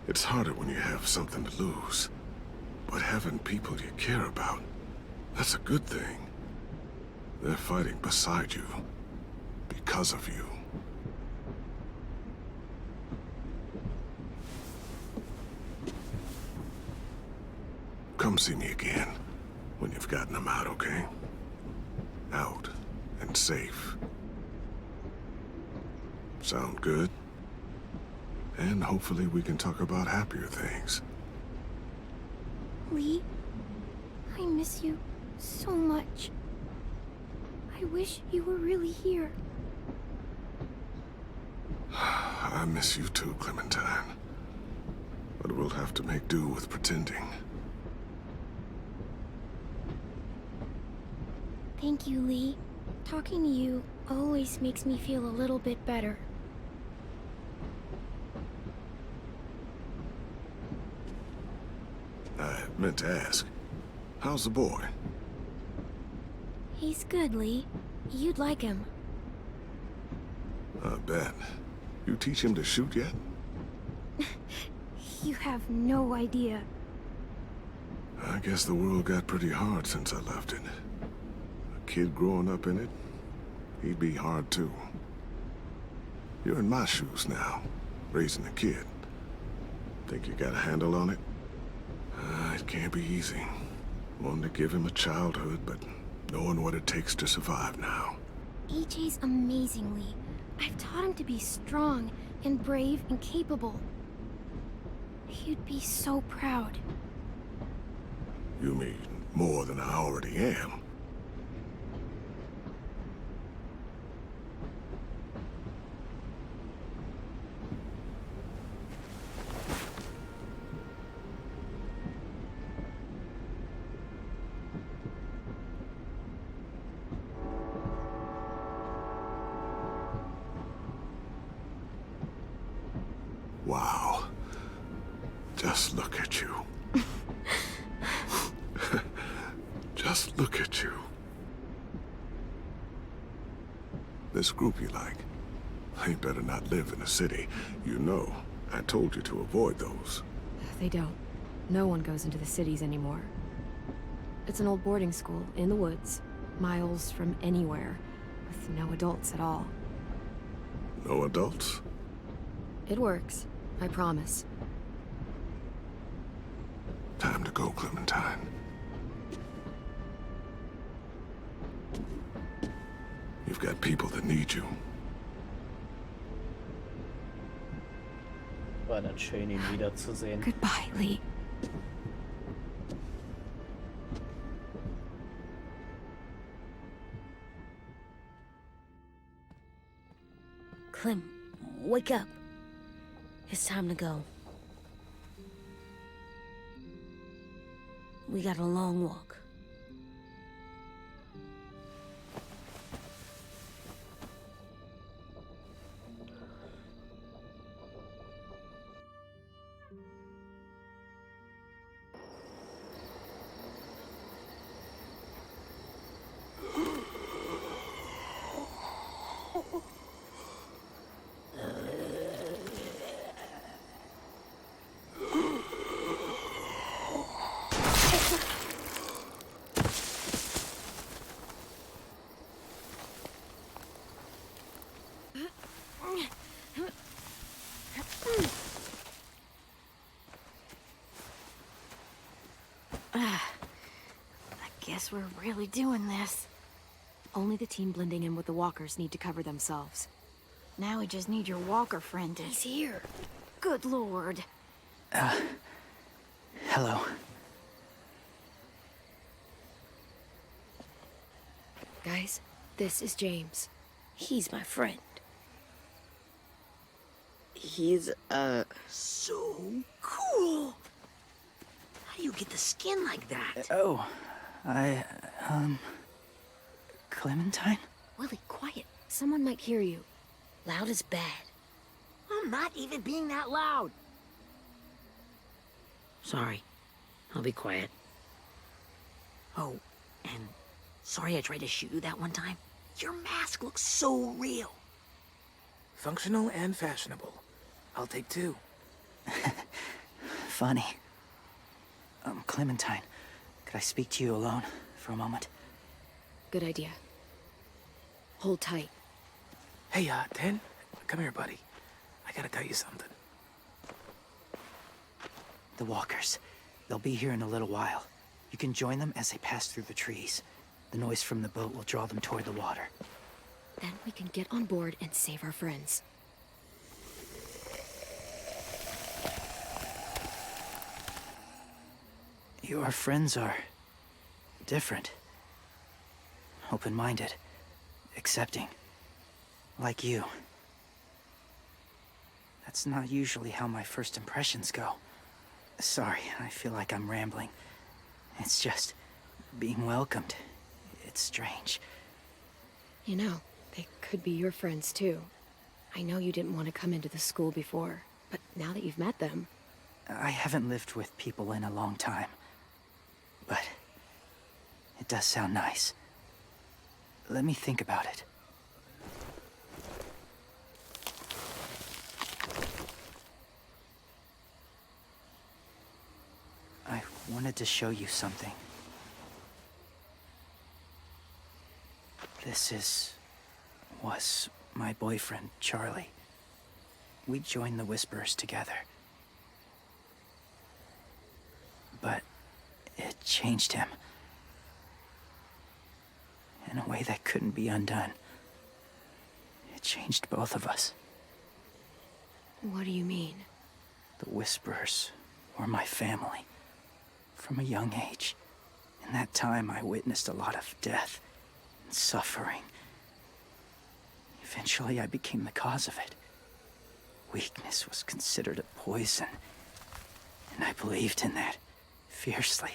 It's harder when you have something to lose. But having people you care about, that's a good thing. They're fighting beside you. Because of you. Come see me again when you've gotten them out, okay? Out and safe. Sound good? And hopefully we can talk about happier things. Lee, I miss you so much. I wish you were really here. I miss you too, Clementine. But we'll have to make do with pretending. Thank you, Lee. Talking to you always makes me feel a little bit better. I meant to ask, how's the boy? He's good, Lee. You'd like him. I bet. You teach him to shoot yet? You have no idea. I guess the world got pretty hard since I left it. A kid growing up in it, he'd be hard too. You're in my shoes now, raising a kid. Think you got a handle on it? It can't be easy. Wanting to give him a childhood, but knowing what it takes to survive now. AJ's amazing, Lee. I've taught him to be strong and brave and capable. He'd be so proud. You mean more than I already am? Wow. Just look at you. Just look at you. This group you like, they better not live in a city. You know, I told you to avoid those. They don't. No one goes into the cities anymore. It's an old boarding school in the woods, miles from anywhere, with no adults at all. No adults? It works, I promise. Time to go, Clementine. You've got people that need you. War dann schön, ihn wiederzusehen. Goodbye, Lee. Clem, wake up. It's time to go. We got a long walk. I guess we're really doing this. Only the team blending in with the walkers need to cover themselves. Now we just need your walker friend to... He's here. Good lord. Hello. Guys, this is James. He's my friend. He's, So cool. How do you get the skin like that? Clementine? Willie, quiet. Someone might hear you. Loud is bad. I'm not even being that loud. Sorry. I'll be quiet. Oh, and sorry I tried to shoot you that one time. Your mask looks so real. Functional and fashionable. I'll take 2. Funny. Clementine, could I speak to you alone for a moment? Good idea. Hold tight. Hey, Ten, come here, buddy. I gotta tell you something. The walkers. They'll be here in a little while. You can join them as they pass through the trees. The noise from the boat will draw them toward the water. Then we can get on board and save our friends. Your friends are different. Open-minded. Accepting. Like you. That's not usually how my first impressions go. Sorry, I feel like I'm rambling. It's just being welcomed. It's strange. You know, they could be your friends too. I know you didn't want to come into the school before, but now that you've met them... I haven't lived with people in a long time. But it does sound nice. Let me think about it. I wanted to show you something. This was my boyfriend, Charlie. We joined the Whisperers together. But it changed him. In a way that couldn't be undone. It changed both of us. What do you mean? The Whisperers were my family. From a young age. In that time, I witnessed a lot of death and suffering. Eventually, I became the cause of it. Weakness was considered a poison. And I believed in that, fiercely.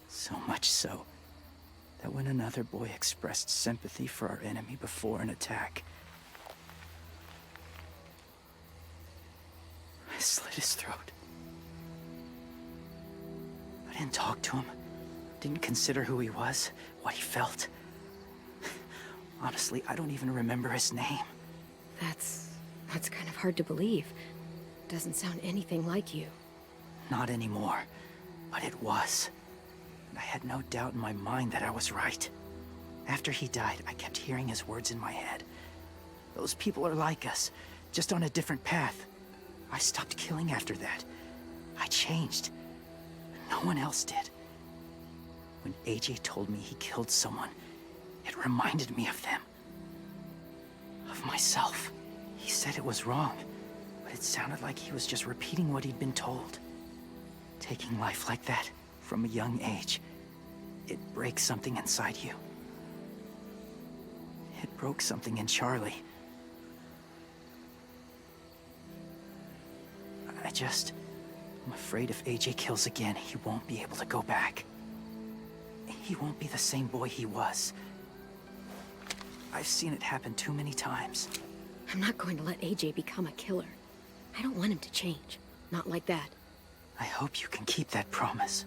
So much so, that when another boy expressed sympathy for our enemy before an attack, I slit his throat. I didn't talk to him. Didn't consider who he was, what he felt. Honestly, I don't even remember his name. That's kind of hard to believe. Doesn't sound anything like you. Not anymore, but it was. And I had no doubt in my mind that I was right. After he died, I kept hearing his words in my head. Those people are like us, just on a different path. I stopped killing after that. I changed. No one else did. When AJ told me he killed someone, it reminded me of them. Of myself. He said it was wrong, but it sounded like he was just repeating what he'd been told. Taking life like that, from a young age, it breaks something inside you. It broke something in Charlie. I'm afraid if AJ kills again, he won't be able to go back. He won't be the same boy he was. I've seen it happen too many times. I'm not going to let AJ become a killer. I don't want him to change. Not like that. I hope you can keep that promise.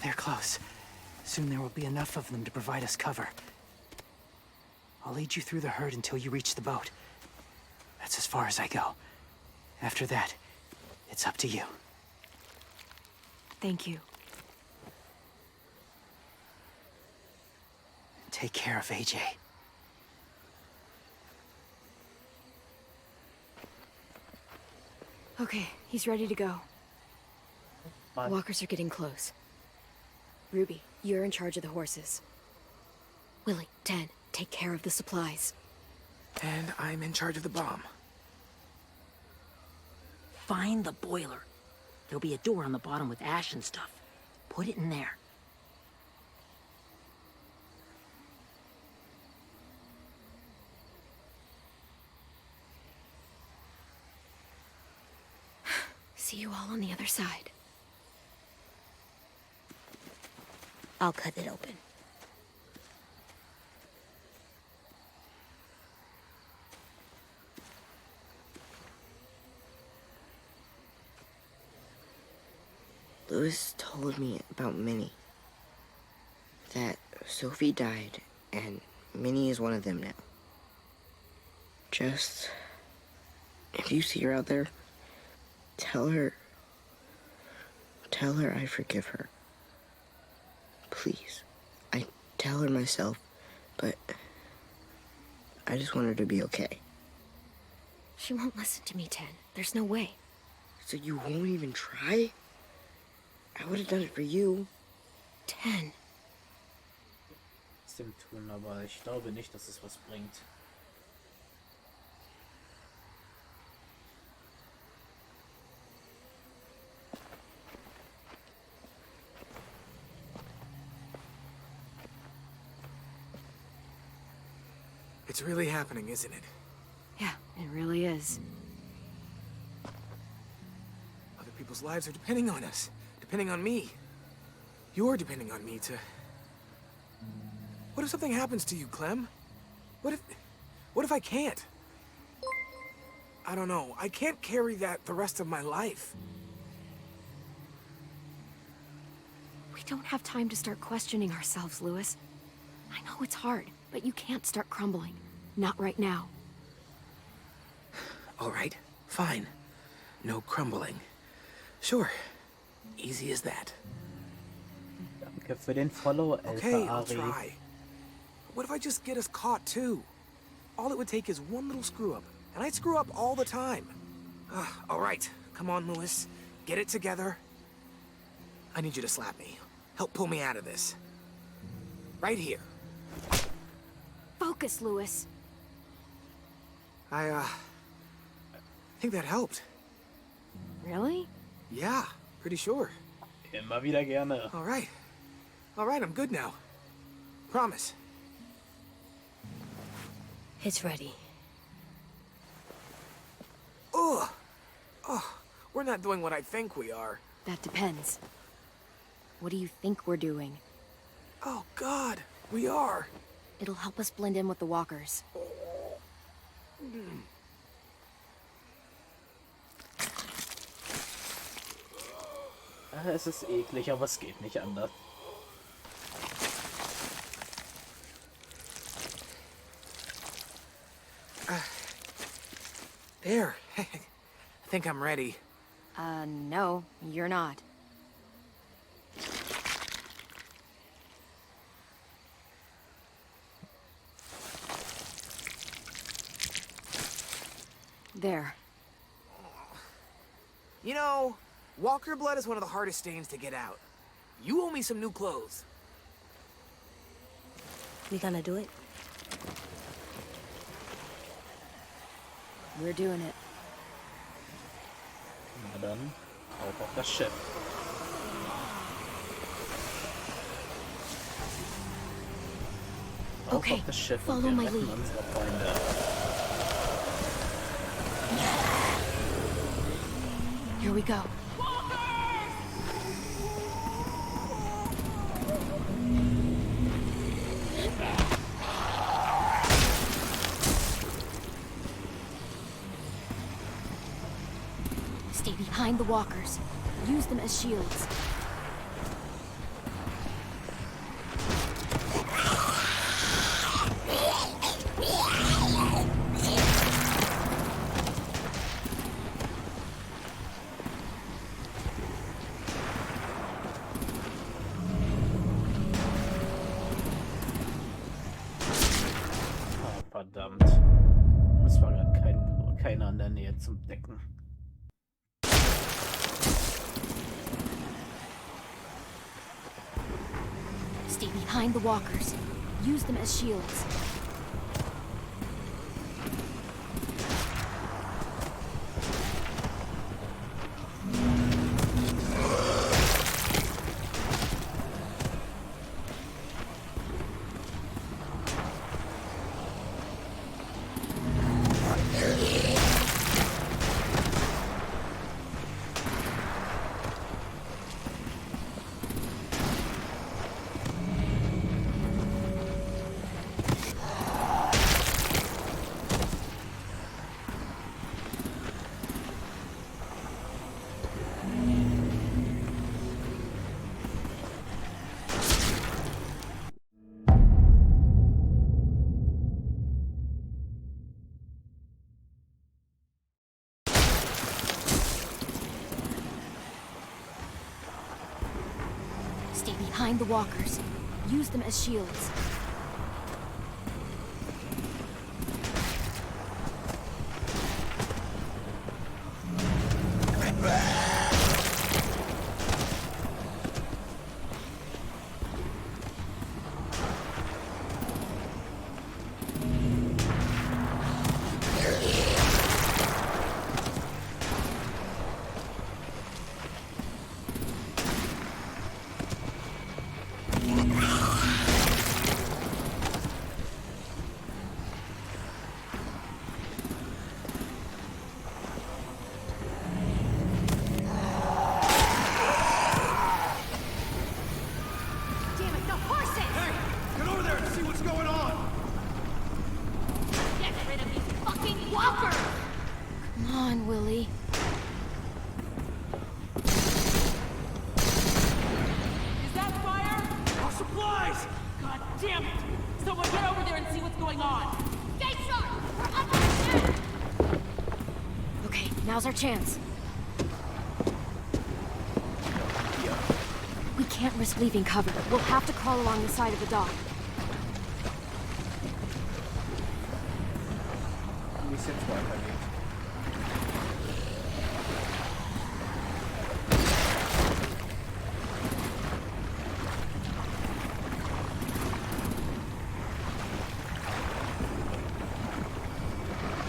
They're close. Soon there will be enough of them to provide us cover. I'll lead you through the herd until you reach the boat. That's as far as I go. After that, it's up to you. Thank you. Take care of AJ. Okay, he's ready to go. Mann. Walkers are getting close. Ruby, you're in charge of the horses. Willie, 10, take care of the supplies. And I'm in charge of the bomb. Find the boiler. There'll be a door on the bottom with ash and stuff. Put it in there. See you all on the other side. I'll cut it open. Louis told me about Minnie. That Sophie died, and Minnie is one of them now. Just, if you see her out there, tell her I forgive her. Please. I tell her myself, but I just want her to be okay. She won't listen to me, 10. There's no way. So you won't even try? I would have done it for you. 10. Was dem tun, aber ich glaube nicht, dass es was bringt. It's really happening, isn't it? Yeah, it really is. Other people's lives are depending on us. Depending on me. You're depending on me to... What if something happens to you, Clem? What if I can't? I don't know. I can't carry that the rest of my life. We don't have time to start questioning ourselves, Louis. I know it's hard, but you can't start crumbling. Not right now. All right, fine. No crumbling. Sure. Easy as that. Danke für den Follow, Okay, I'll Ari. try. What if I just get us caught too? All it would take is one little screw up, and I screw up all the time. All right, come on, Louis. Get it together. I need you to slap me. Help pull me out of this. Right here. Focus, Louis. I think that helped. Really? Yeah, pretty sure. Immer wieder gerne. All right. All right, I'm good now. Promise. It's ready. Ugh. Oh, we're not doing what I think we are. That depends. What do you think we're doing? Oh, God, we are. It'll help us blend in with the walkers. Es ist eklig, aber es geht nicht anders. There. I think I'm ready. No, you're not. There. You know, walker blood is one of the hardest stains to get out. You owe me some new clothes. We gonna do it? We're doing it. Na dann, auf das Schiff. Okay, auf das Schiff follow und my wir retten lead. unsere Freunde. Here we go. Stay behind the walkers. Use them as shields. Verdammt. Es war gerade keiner in der Nähe zum Decken. behind the walkers. Use them as shields. Stay behind the walkers. Use them as shields. Now's our chance. We can't risk leaving cover. We'll have to crawl along the side of the dock.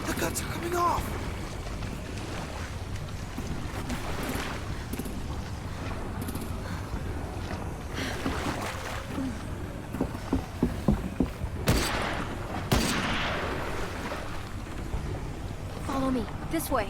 The guts are coming off! Follow me. This way.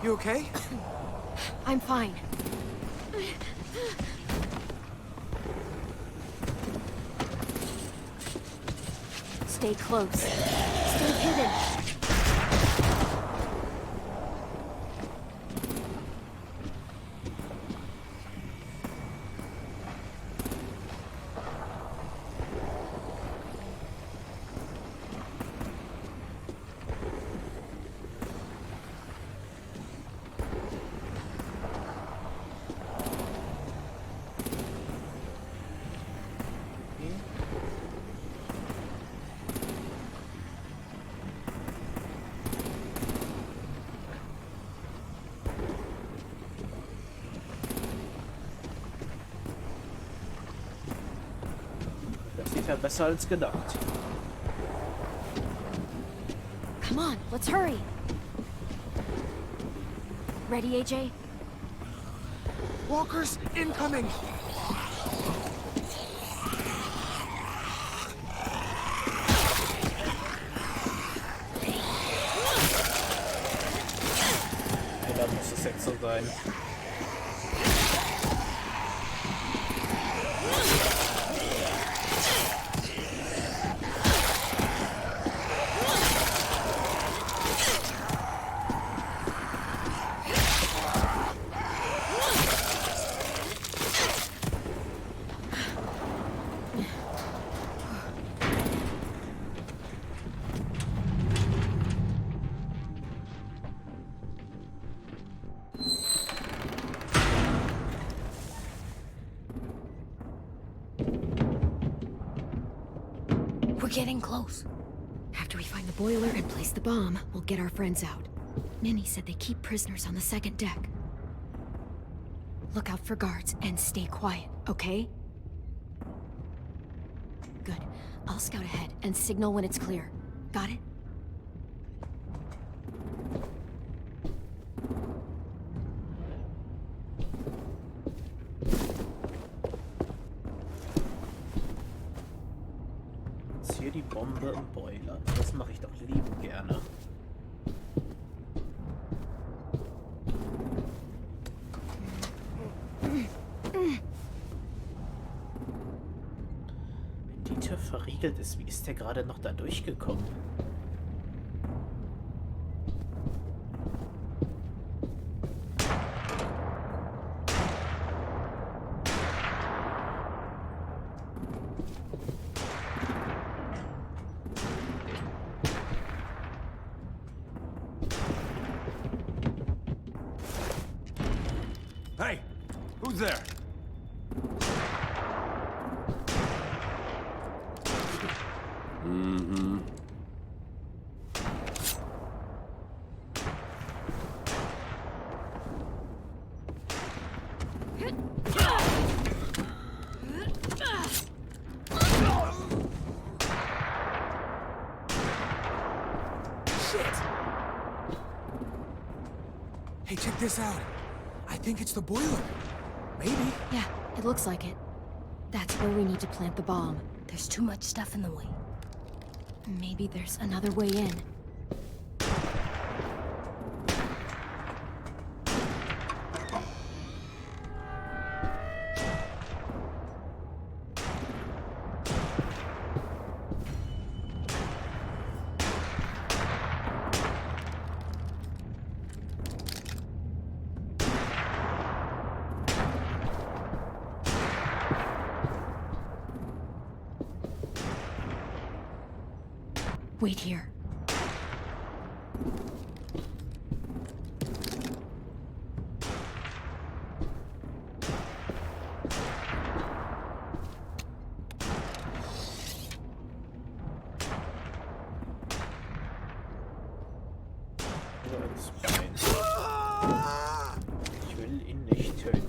You okay? I'm fine. Stay close. Stay hidden. Ja, besser als gedacht. Come on, let's hurry. Ready, AJ? Walkers incoming! Ja, da muss es jetzt so sein. getting close. After we find the boiler and place the bomb, we'll get our friends out. Minnie said they keep prisoners on the second deck. Look out for guards and stay quiet, okay? Good. I'll scout ahead and signal when it's clear. Got it? Jetzt hier die Bombe im Boiler. Das mache ich doch liebend gerne. Wenn die Tür verriegelt ist, wie ist der gerade noch da durchgekommen? Hey, who's there? Mm-hmm. Hey, check this out. I think it's the boiler. Maybe. Yeah, it looks like it. That's where we need to plant the bomb. There's too much stuff in the way. Maybe there's another way in. Wait here. Ich will ihn nicht töten.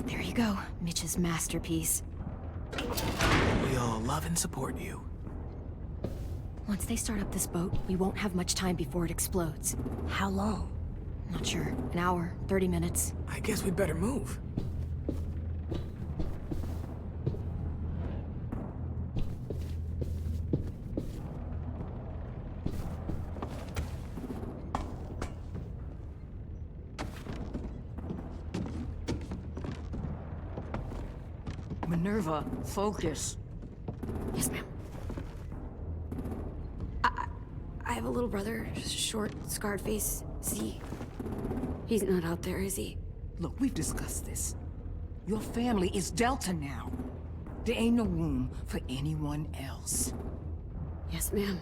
There you go, Mitch's masterpiece. We all love and support you. Once they start up this boat, we won't have much time before it explodes. How long? Not sure. An hour, 30 minutes. I guess we'd better move. Minerva, focus. Yes, ma'am. I have a little brother, short, scarred face. He's not out there, is he? Look, we've discussed this. Your family is Delta now. There ain't no room for anyone else. Yes, ma'am.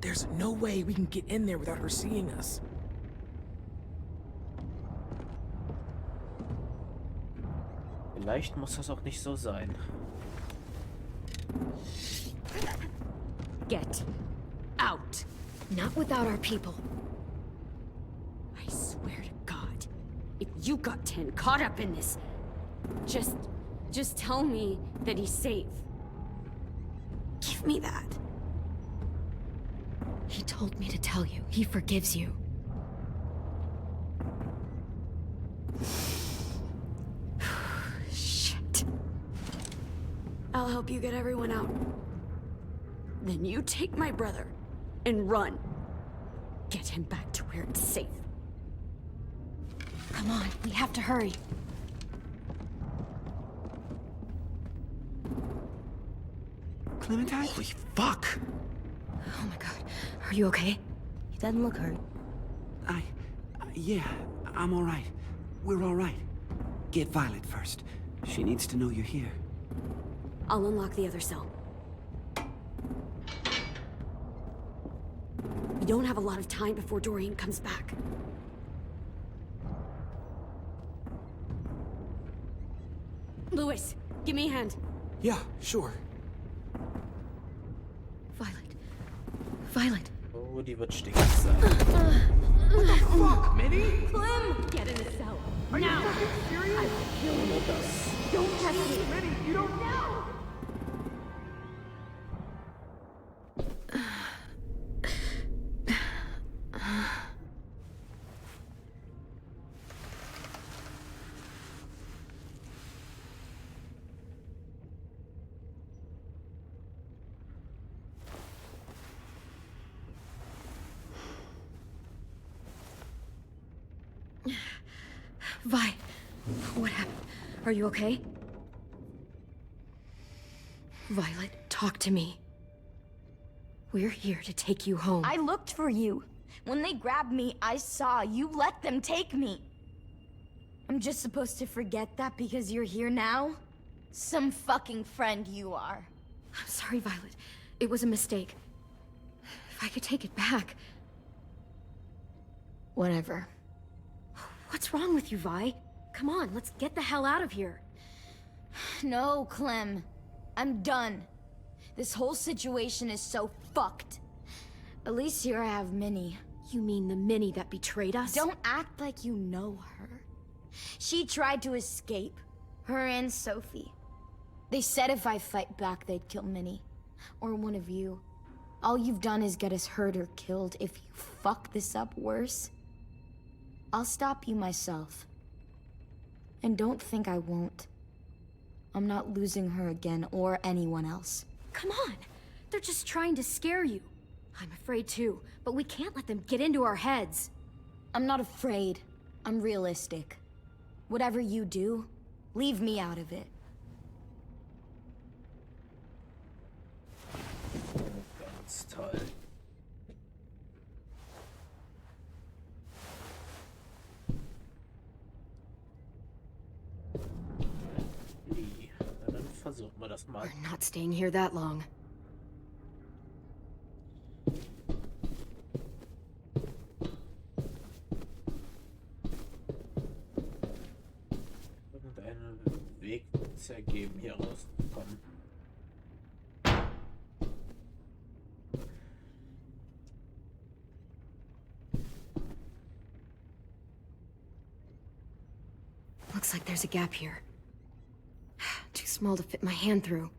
There's no way we can get in there without her seeing us. Vielleicht muss das auch nicht so sein. Get out. Not without our people. I swear to God, if you got 10 caught up in this, just tell me that he's safe. Give me that. He told me to tell you. He forgives you. Shit. I'll help you get everyone out. Then you take my brother and run. Get him back to where it's safe. Come on, we have to hurry. Clementine? Holy fuck! Oh my god. Are you okay? He doesn't look hurt. Yeah, I'm all right. We're all right. Get Violet first. She needs to know you're here. I'll unlock the other cell. We don't have a lot of time before Dorian comes back. Lewis, give me a hand. Yeah, sure. Violet. Oh, die wird stinkig sein. Fuck, Minnie! Clem! Get in the cell. Are you fucking serious? I will kill you. Nur das. Don't touch me. Minnie, you don't know! Vi, what happened? Are you okay? Violet, talk to me. We're here to take you home. I looked for you. When they grabbed me, I saw you let them take me. I'm just supposed to forget that because you're here now? Some fucking friend you are. I'm sorry, Violet. It was a mistake. If I could take it back. Whatever. What's wrong with you, Vi? Come on, let's get the hell out of here. No, Clem. I'm done. This whole situation is so fucked. At least here I have Minnie. You mean the Minnie that betrayed us? Don't act like you know her. She tried to escape. Her and Sophie. They said if I fight back, they'd kill Minnie. Or one of you. All you've done is get us hurt or killed. If you fuck this up worse, I'll stop you myself. And don't think I won't. I'm not losing her again or anyone else. Come on! They're just trying to scare you. I'm afraid too, but we can't let them get into our heads. I'm not afraid. I'm realistic. Whatever you do, leave me out of it. Ganz toll. Na, dann versuchen wir das mal. We're not staying here that long. Irgendeinen Weg zu ergeben, hier rauszukommen. Looks like there's a gap here. Too small to fit my hand through.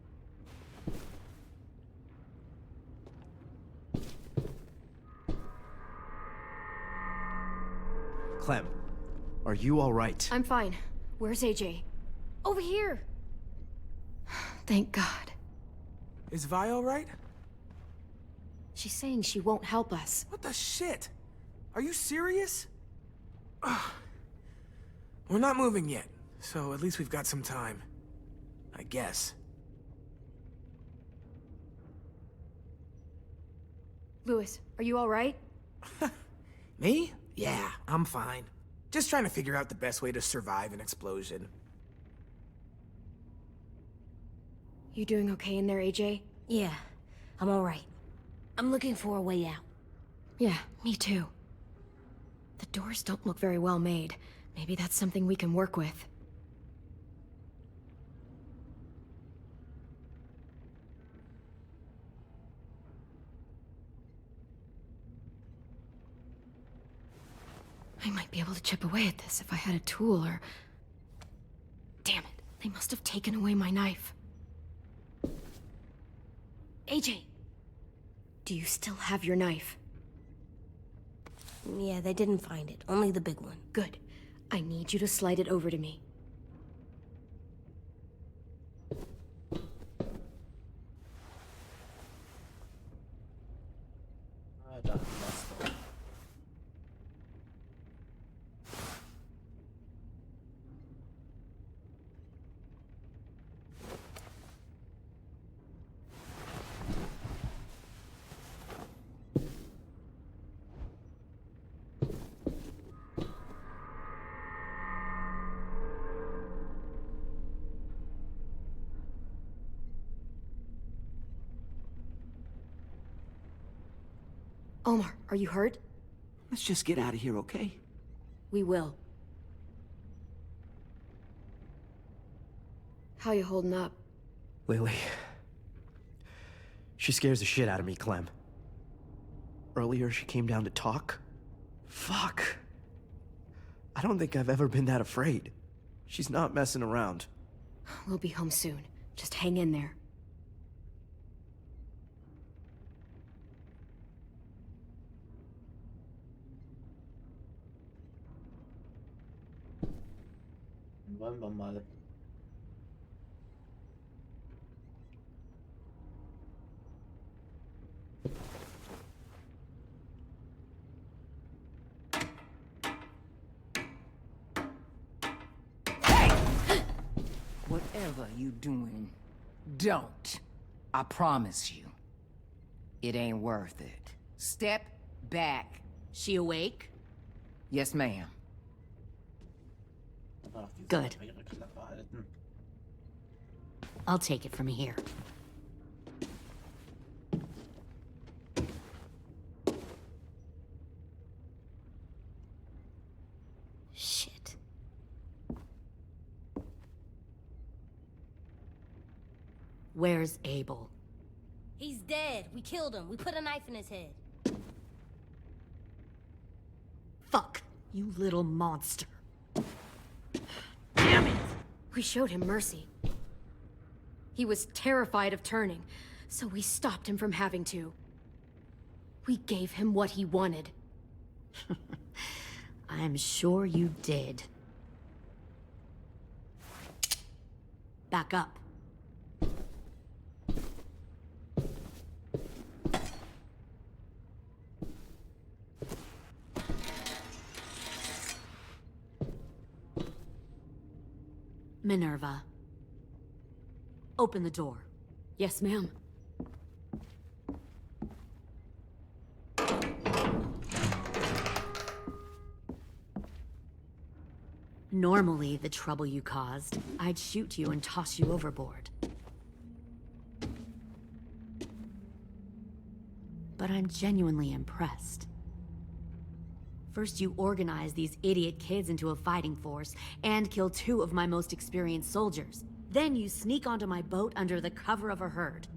Clem, are you all right? I'm fine. Where's AJ? Over here! Thank God. Is Vi all right? She's saying she won't help us. What the shit? Are you serious? Ugh. We're not moving yet, so at least we've got some time. I guess. Lewis, are you all right? Me? Yeah, I'm fine. Just trying to figure out the best way to survive an explosion. You doing okay in there, AJ? Yeah, I'm all right. I'm looking for a way out. Yeah, me too. The doors don't look very well made. Maybe that's something we can work with. I might be able to chip away at this if I had a tool or... Damn it, they must have taken away my knife. AJ! Do you still have your knife? Yeah, they didn't find it. Only the big one. Good. I need you to slide it over to me. Ah, da haben wir's doch. Omar, are you hurt? Let's just get out of here, okay? We will. How you holding up? Lily. She scares the shit out of me, Clem. Earlier, she came down to talk. Fuck. I don't think I've ever been that afraid. She's not messing around. We'll be home soon. Just hang in there. Wollen wir mal. Whatever you doing, don't. I promise you. It ain't worth it. Step back. She awake? Yes, ma'am. Good. I'll take it from here. Shit. Where's Abel? He's dead. We killed him. We put a knife in his head. Fuck, you little monster. Damn it! We showed him mercy. He was terrified of turning, so we stopped him from having to. We gave him what he wanted. I'm sure you did. Back up. Minerva. Open the door. Yes, ma'am. Normally, the trouble you caused, I'd shoot you and toss you overboard. But I'm genuinely impressed. First, you organize these idiot kids into a fighting force and kill 2 of my most experienced soldiers. Then you sneak onto my boat under the cover of a herd.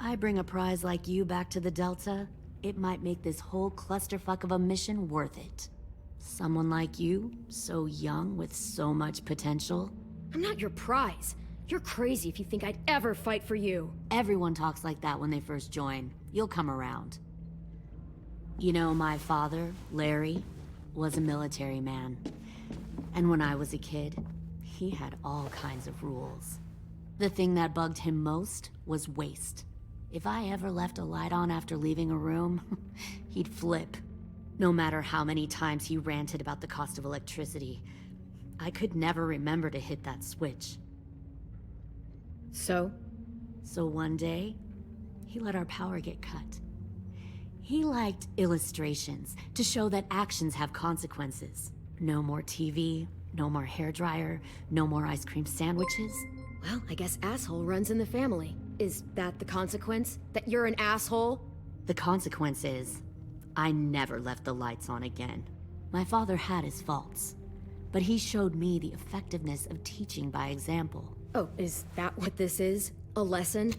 I bring a prize like you back to the Delta, it might make this whole clusterfuck of a mission worth it. Someone like you, so young with so much potential. I'm not your prize. You're crazy if you think I'd ever fight for you. Everyone talks like that when they first join. You'll come around. You know, my father, Larry, was a military man. And when I was a kid, he had all kinds of rules. The thing that bugged him most was waste. If I ever left a light on after leaving a room, he'd flip. No matter how many times he ranted about the cost of electricity, I could never remember to hit that switch. So one day, he let our power get cut. He liked illustrations to show that actions have consequences. No more TV, no more hairdryer, no more ice cream sandwiches. Well, I guess asshole runs in the family. Is that the consequence? That you're an asshole? The consequence is, I never left the lights on again. My father had his faults, but he showed me the effectiveness of teaching by example. Oh, is that what this is? A lesson?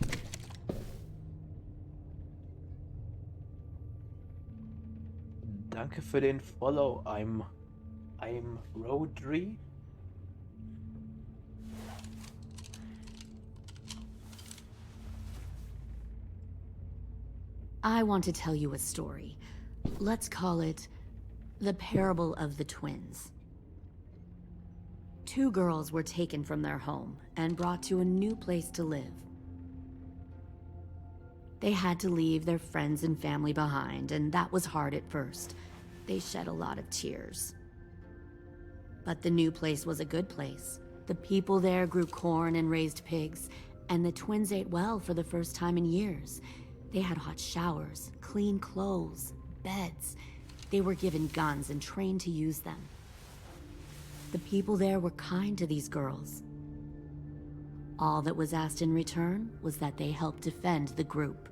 Danke für den Follow. I'm Rodri. I want to tell you a story. Let's call it the parable of the twins. 2 girls were taken from their home and brought to a new place to live. They had to leave their friends and family behind, and that was hard at first. They shed a lot of tears. But the new place was a good place. The people there grew corn and raised pigs, and the twins ate well for the first time in years. They had hot showers, clean clothes, beds. They were given guns and trained to use them. The people there were kind to these girls. All that was asked in return was that they help defend the group.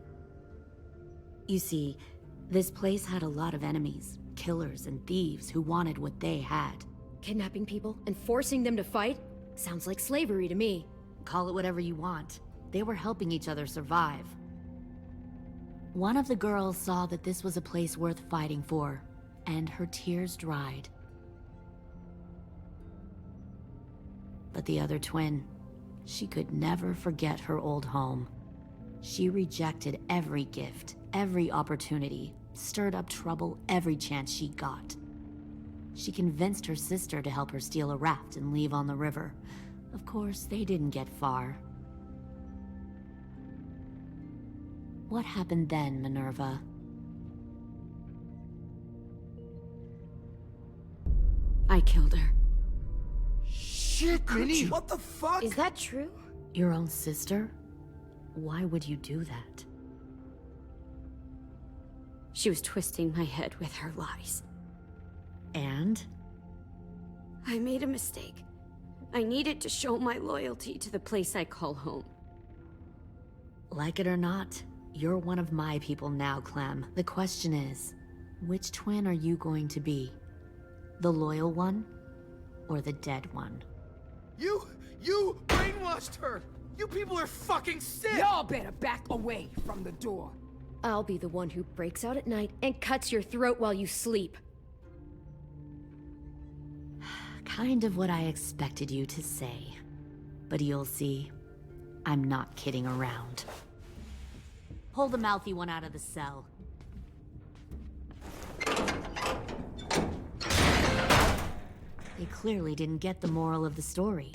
You see, This place had a lot of enemies, killers and thieves who wanted what they had. Kidnapping people and forcing them to fight? Sounds like slavery to me. Call it whatever you want. They were helping each other survive. One of the girls saw that this was a place worth fighting for, and her tears dried. But the other twin, she could never forget her old home. She rejected every gift, every opportunity, stirred up trouble every chance she got. She convinced her sister to help her steal a raft and leave on the river. Of course, they didn't get far. What happened then, Minerva? I killed her. Shit, Minnie! What the fuck? Is that true? Your own sister? Why would you do that? She was twisting my head with her lies. And? I made a mistake. I needed to show my loyalty to the place I call home. Like it or not, you're one of my people now, Clem. The question is, which twin are you going to be? The loyal one, or the dead one? You brainwashed her! You people are fucking sick! Y'all better back away from the door. I'll be the one who breaks out at night and cuts your throat while you sleep. Kind of what I expected you to say. But you'll see, I'm not kidding around. Pull the mouthy one out of the cell. They clearly didn't get the moral of the story.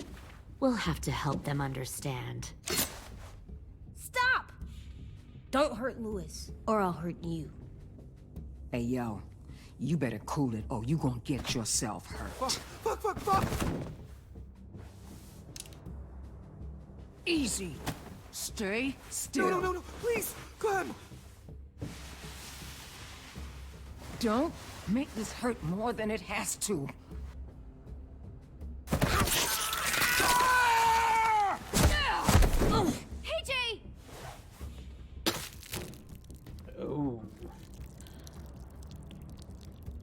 We'll have to help them understand. Stop! Don't hurt Louis, or I'll hurt you. Hey, yo. You better cool it, or you gonna get yourself hurt. Fuck! Easy. Stay still. No, please, Clem! Don't make this hurt more than it has to. Hey, Jay! Oh.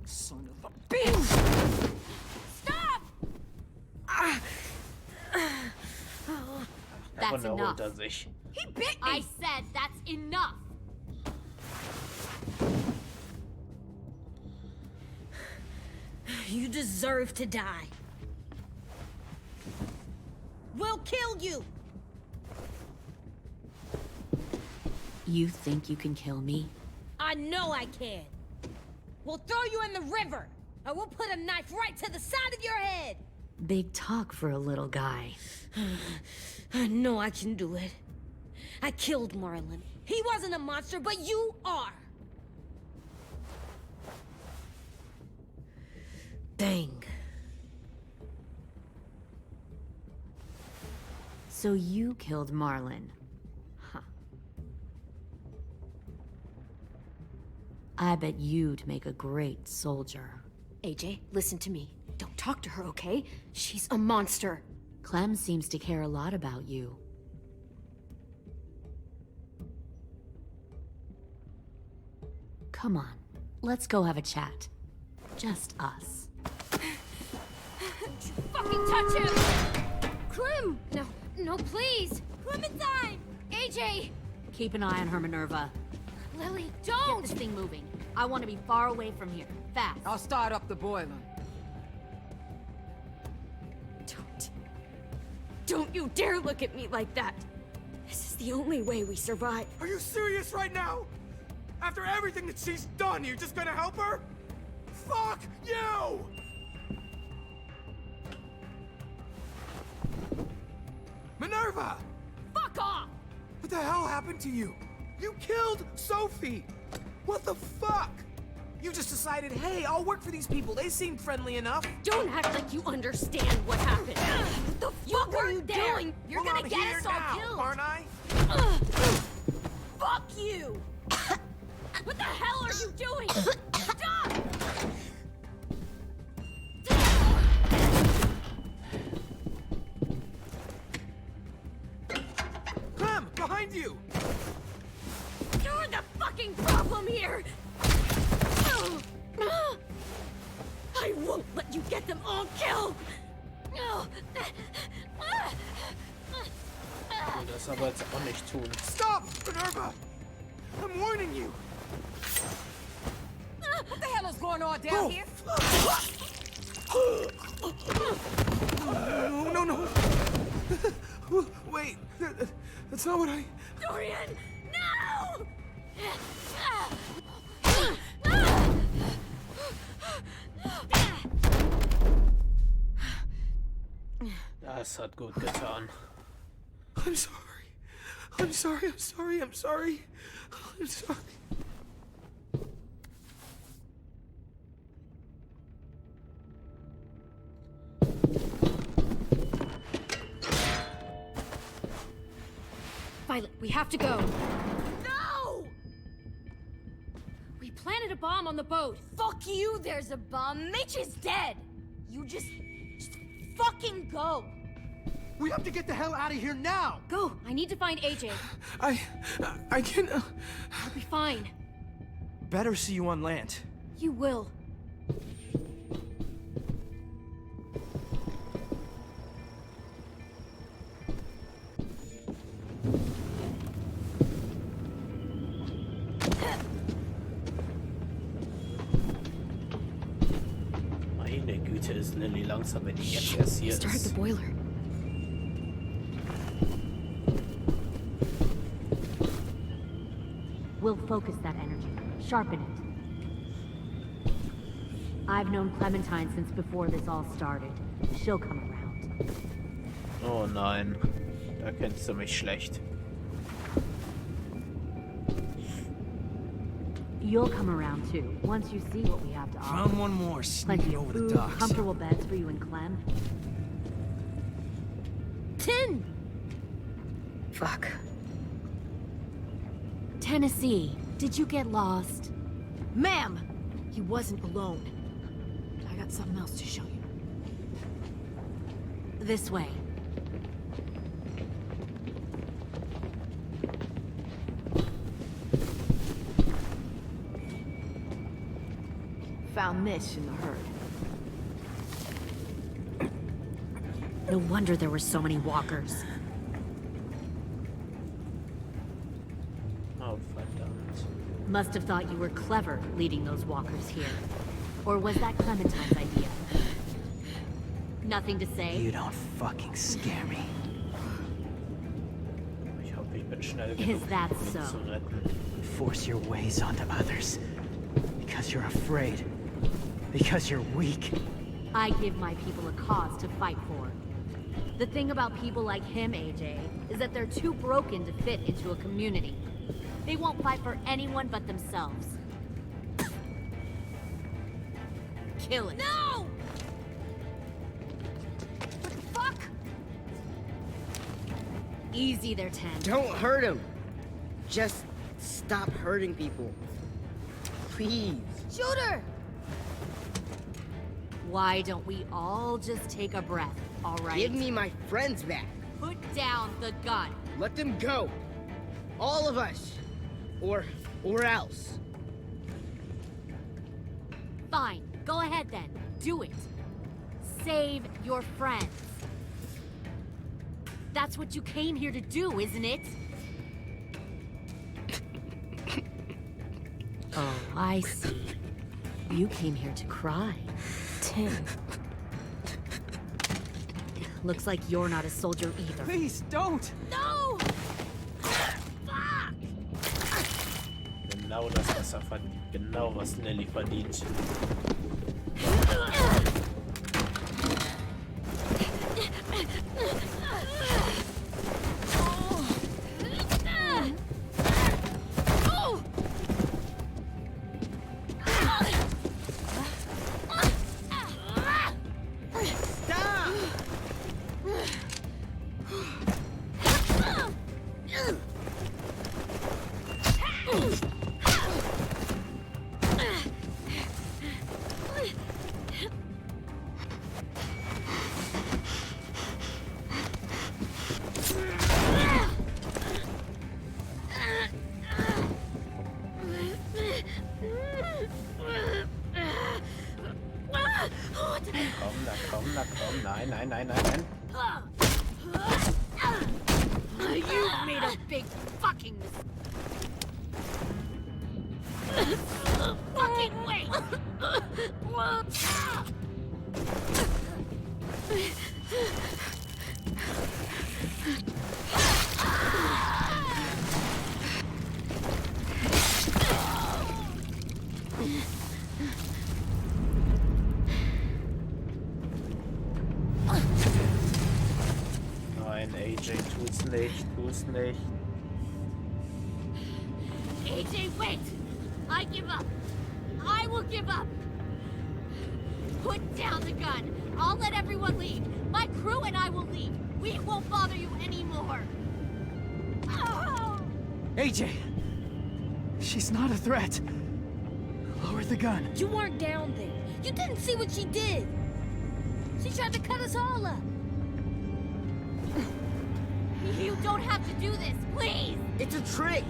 Son of a bitch! Stop! That's enough. He bit me! I said that's enough! You deserve to die. We'll kill you! You think you can kill me? I know I can. We'll throw you in the river, and we'll put a knife right to the side of your head. Big talk for a little guy. I know I can do it. I killed Marlon. He wasn't a monster, but you are. Dang. So you killed Marlon. Huh. I bet you'd make a great soldier. AJ, listen to me. Don't talk to her, okay? She's a monster. Clem seems to care a lot about you. Come on, let's go have a chat. Just us. Fucking touch him! Clem! No, please! Clementine! AJ! Keep an eye on her, Minerva. Lily, Get don't! this thing moving. I want to be far away from here. Fast. I'll start up the boiler. Don't you dare look at me like that! This is the only way we survive. Are you serious right now? After everything that she's done, you're just gonna help her? Fuck you! Minerva! Fuck off! What the hell happened to you? You killed Sophie! What the fuck? You just decided, hey, I'll work for these people. They seem friendly enough. Don't act like you understand what happened. What the fuck are you doing? You're Well, gonna I'm get here us all now, killed! aren't I? Fuck you! What the hell are you doing? Stop! Clem, behind you! You're the fucking problem here! you get them all killed! Ich will das aber jetzt auch nicht tun. Stop, Minerva! I'm warning you. What the hell is going on down here? No. Wait, that's not what I... Dorian, no! Das hat gut getan. I'm sorry. Violet, we have to go. No! We planted a bomb on the boat. Fuck you, there's a bomb. Mitch is dead. You just fucking go. We have to get the hell out of here now! Go! I need to find AJ. I can... I'll be fine. Better see you on land. You will. Meine Güte, ist Lily langsam, wenn die jetzt erst hier Start the ist. boiler. We'll focus that energy, sharpen it. I've known Clementine since before this all started. She'll come around. Oh nein, da kennst du mich schlecht. You'll come around too, once you see what we have to offer. Found one more Plenty sneaking of over food, the docks. comfortable beds for you and Clem. Tin! Fuck. Tennessee, did you get lost? Ma'am! He wasn't alone. I got something else to show you. This way. Found this in the herd. No wonder there were so many walkers. Oh, verdammt. Must have thought you were clever leading those walkers here. Or was that Clementine's idea? Nothing to say? You don't fucking scare me. Ich hoffe, ich bin schnell Is genug, that um so? zu retten. You force your ways onto others. Because you're afraid. Because you're weak. I give my people a cause to fight for. The thing about people like him, AJ, is that they're too broken to fit into a community. They won't fight for anyone but themselves. Kill it. No! What the fuck? Easy there, Ten. Don't hurt him. Just stop hurting people. Please. Shoot her! Why don't we all just take a breath, all right? Give me my friends back. Put down the gun. Let them go. All of us. Or else. Fine. Go ahead then. Do it. Save your friends. That's what you came here to do, isn't it? Oh, I see. You came here to cry. Tin. Looks like you're not a soldier either. Please, don't! No! Genau das, was er verdient. Genau, was Nelly verdient. komm, na komm, na komm. Nein, nein, nein, nein, nein. You made a big fucking fucking wait! Nein, AJ, tu's nicht, tu's nicht. AJ, wait! I give up. I will give up. Put down the gun. I'll let everyone leave. My crew and I will leave. We won't bother you anymore. Oh! AJ! She's not a threat. Lower the gun. You weren't down there. You didn't see what she did. She tried to cut us all up. You don't have to do this, please! It's a trick!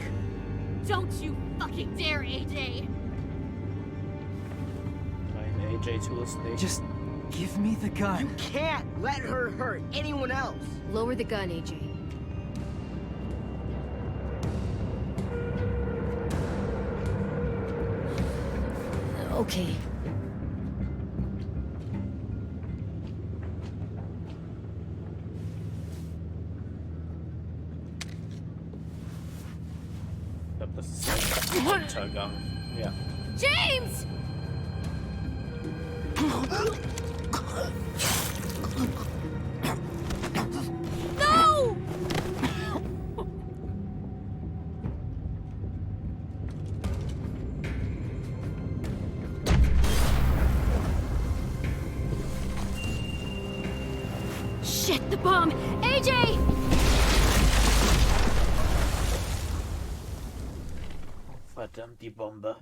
Don't you fucking dare, AJ! Nein, AJ, tu es nicht. Just give me the gun. You can't let her hurt anyone else! Lower the gun, AJ. Okay. Ich glaube, das ist ein Untergang. Ja. James! No! Shit, the bomb! AJ! Verdammt, die Bombe.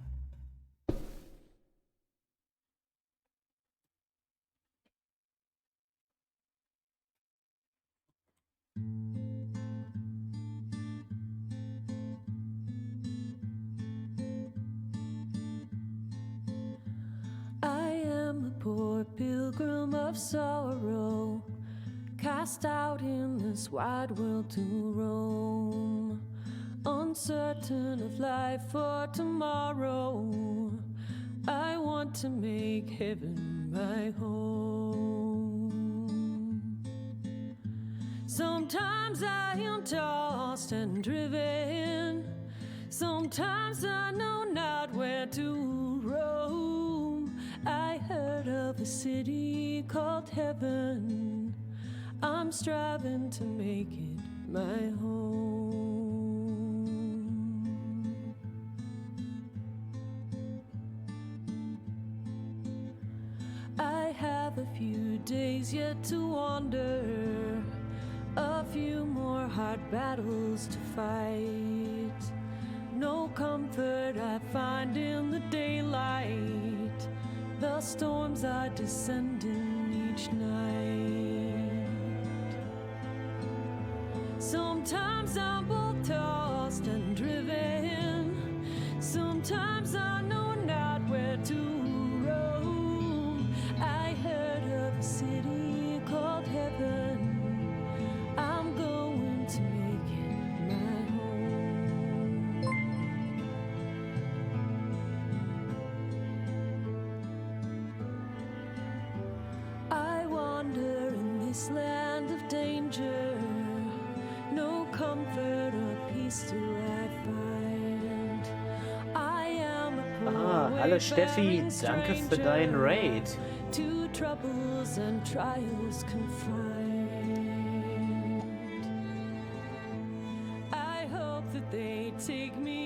I am a poor pilgrim of sorrow, cast out in this wide world to roam, uncertain of life for tomorrow. I want to make heaven my home. Sometimes I am tossed and driven, sometimes I know not where to roam. I heard of a city called heaven, I'm striving to make it my home. I have a few days yet to wander, a few more hard battles to fight. No comfort I find in the daylight, the storms are descending each night. Sometimes I'm both tossed and driven, sometimes I know not where to roam. I heard of a city called heaven, I'm going to make it my home. I wander in this land of danger, no comfort or peace do I find. I am a poor Hallo Steffi, danke für deinen Raid. to troubles and trials confined. I hope that they take me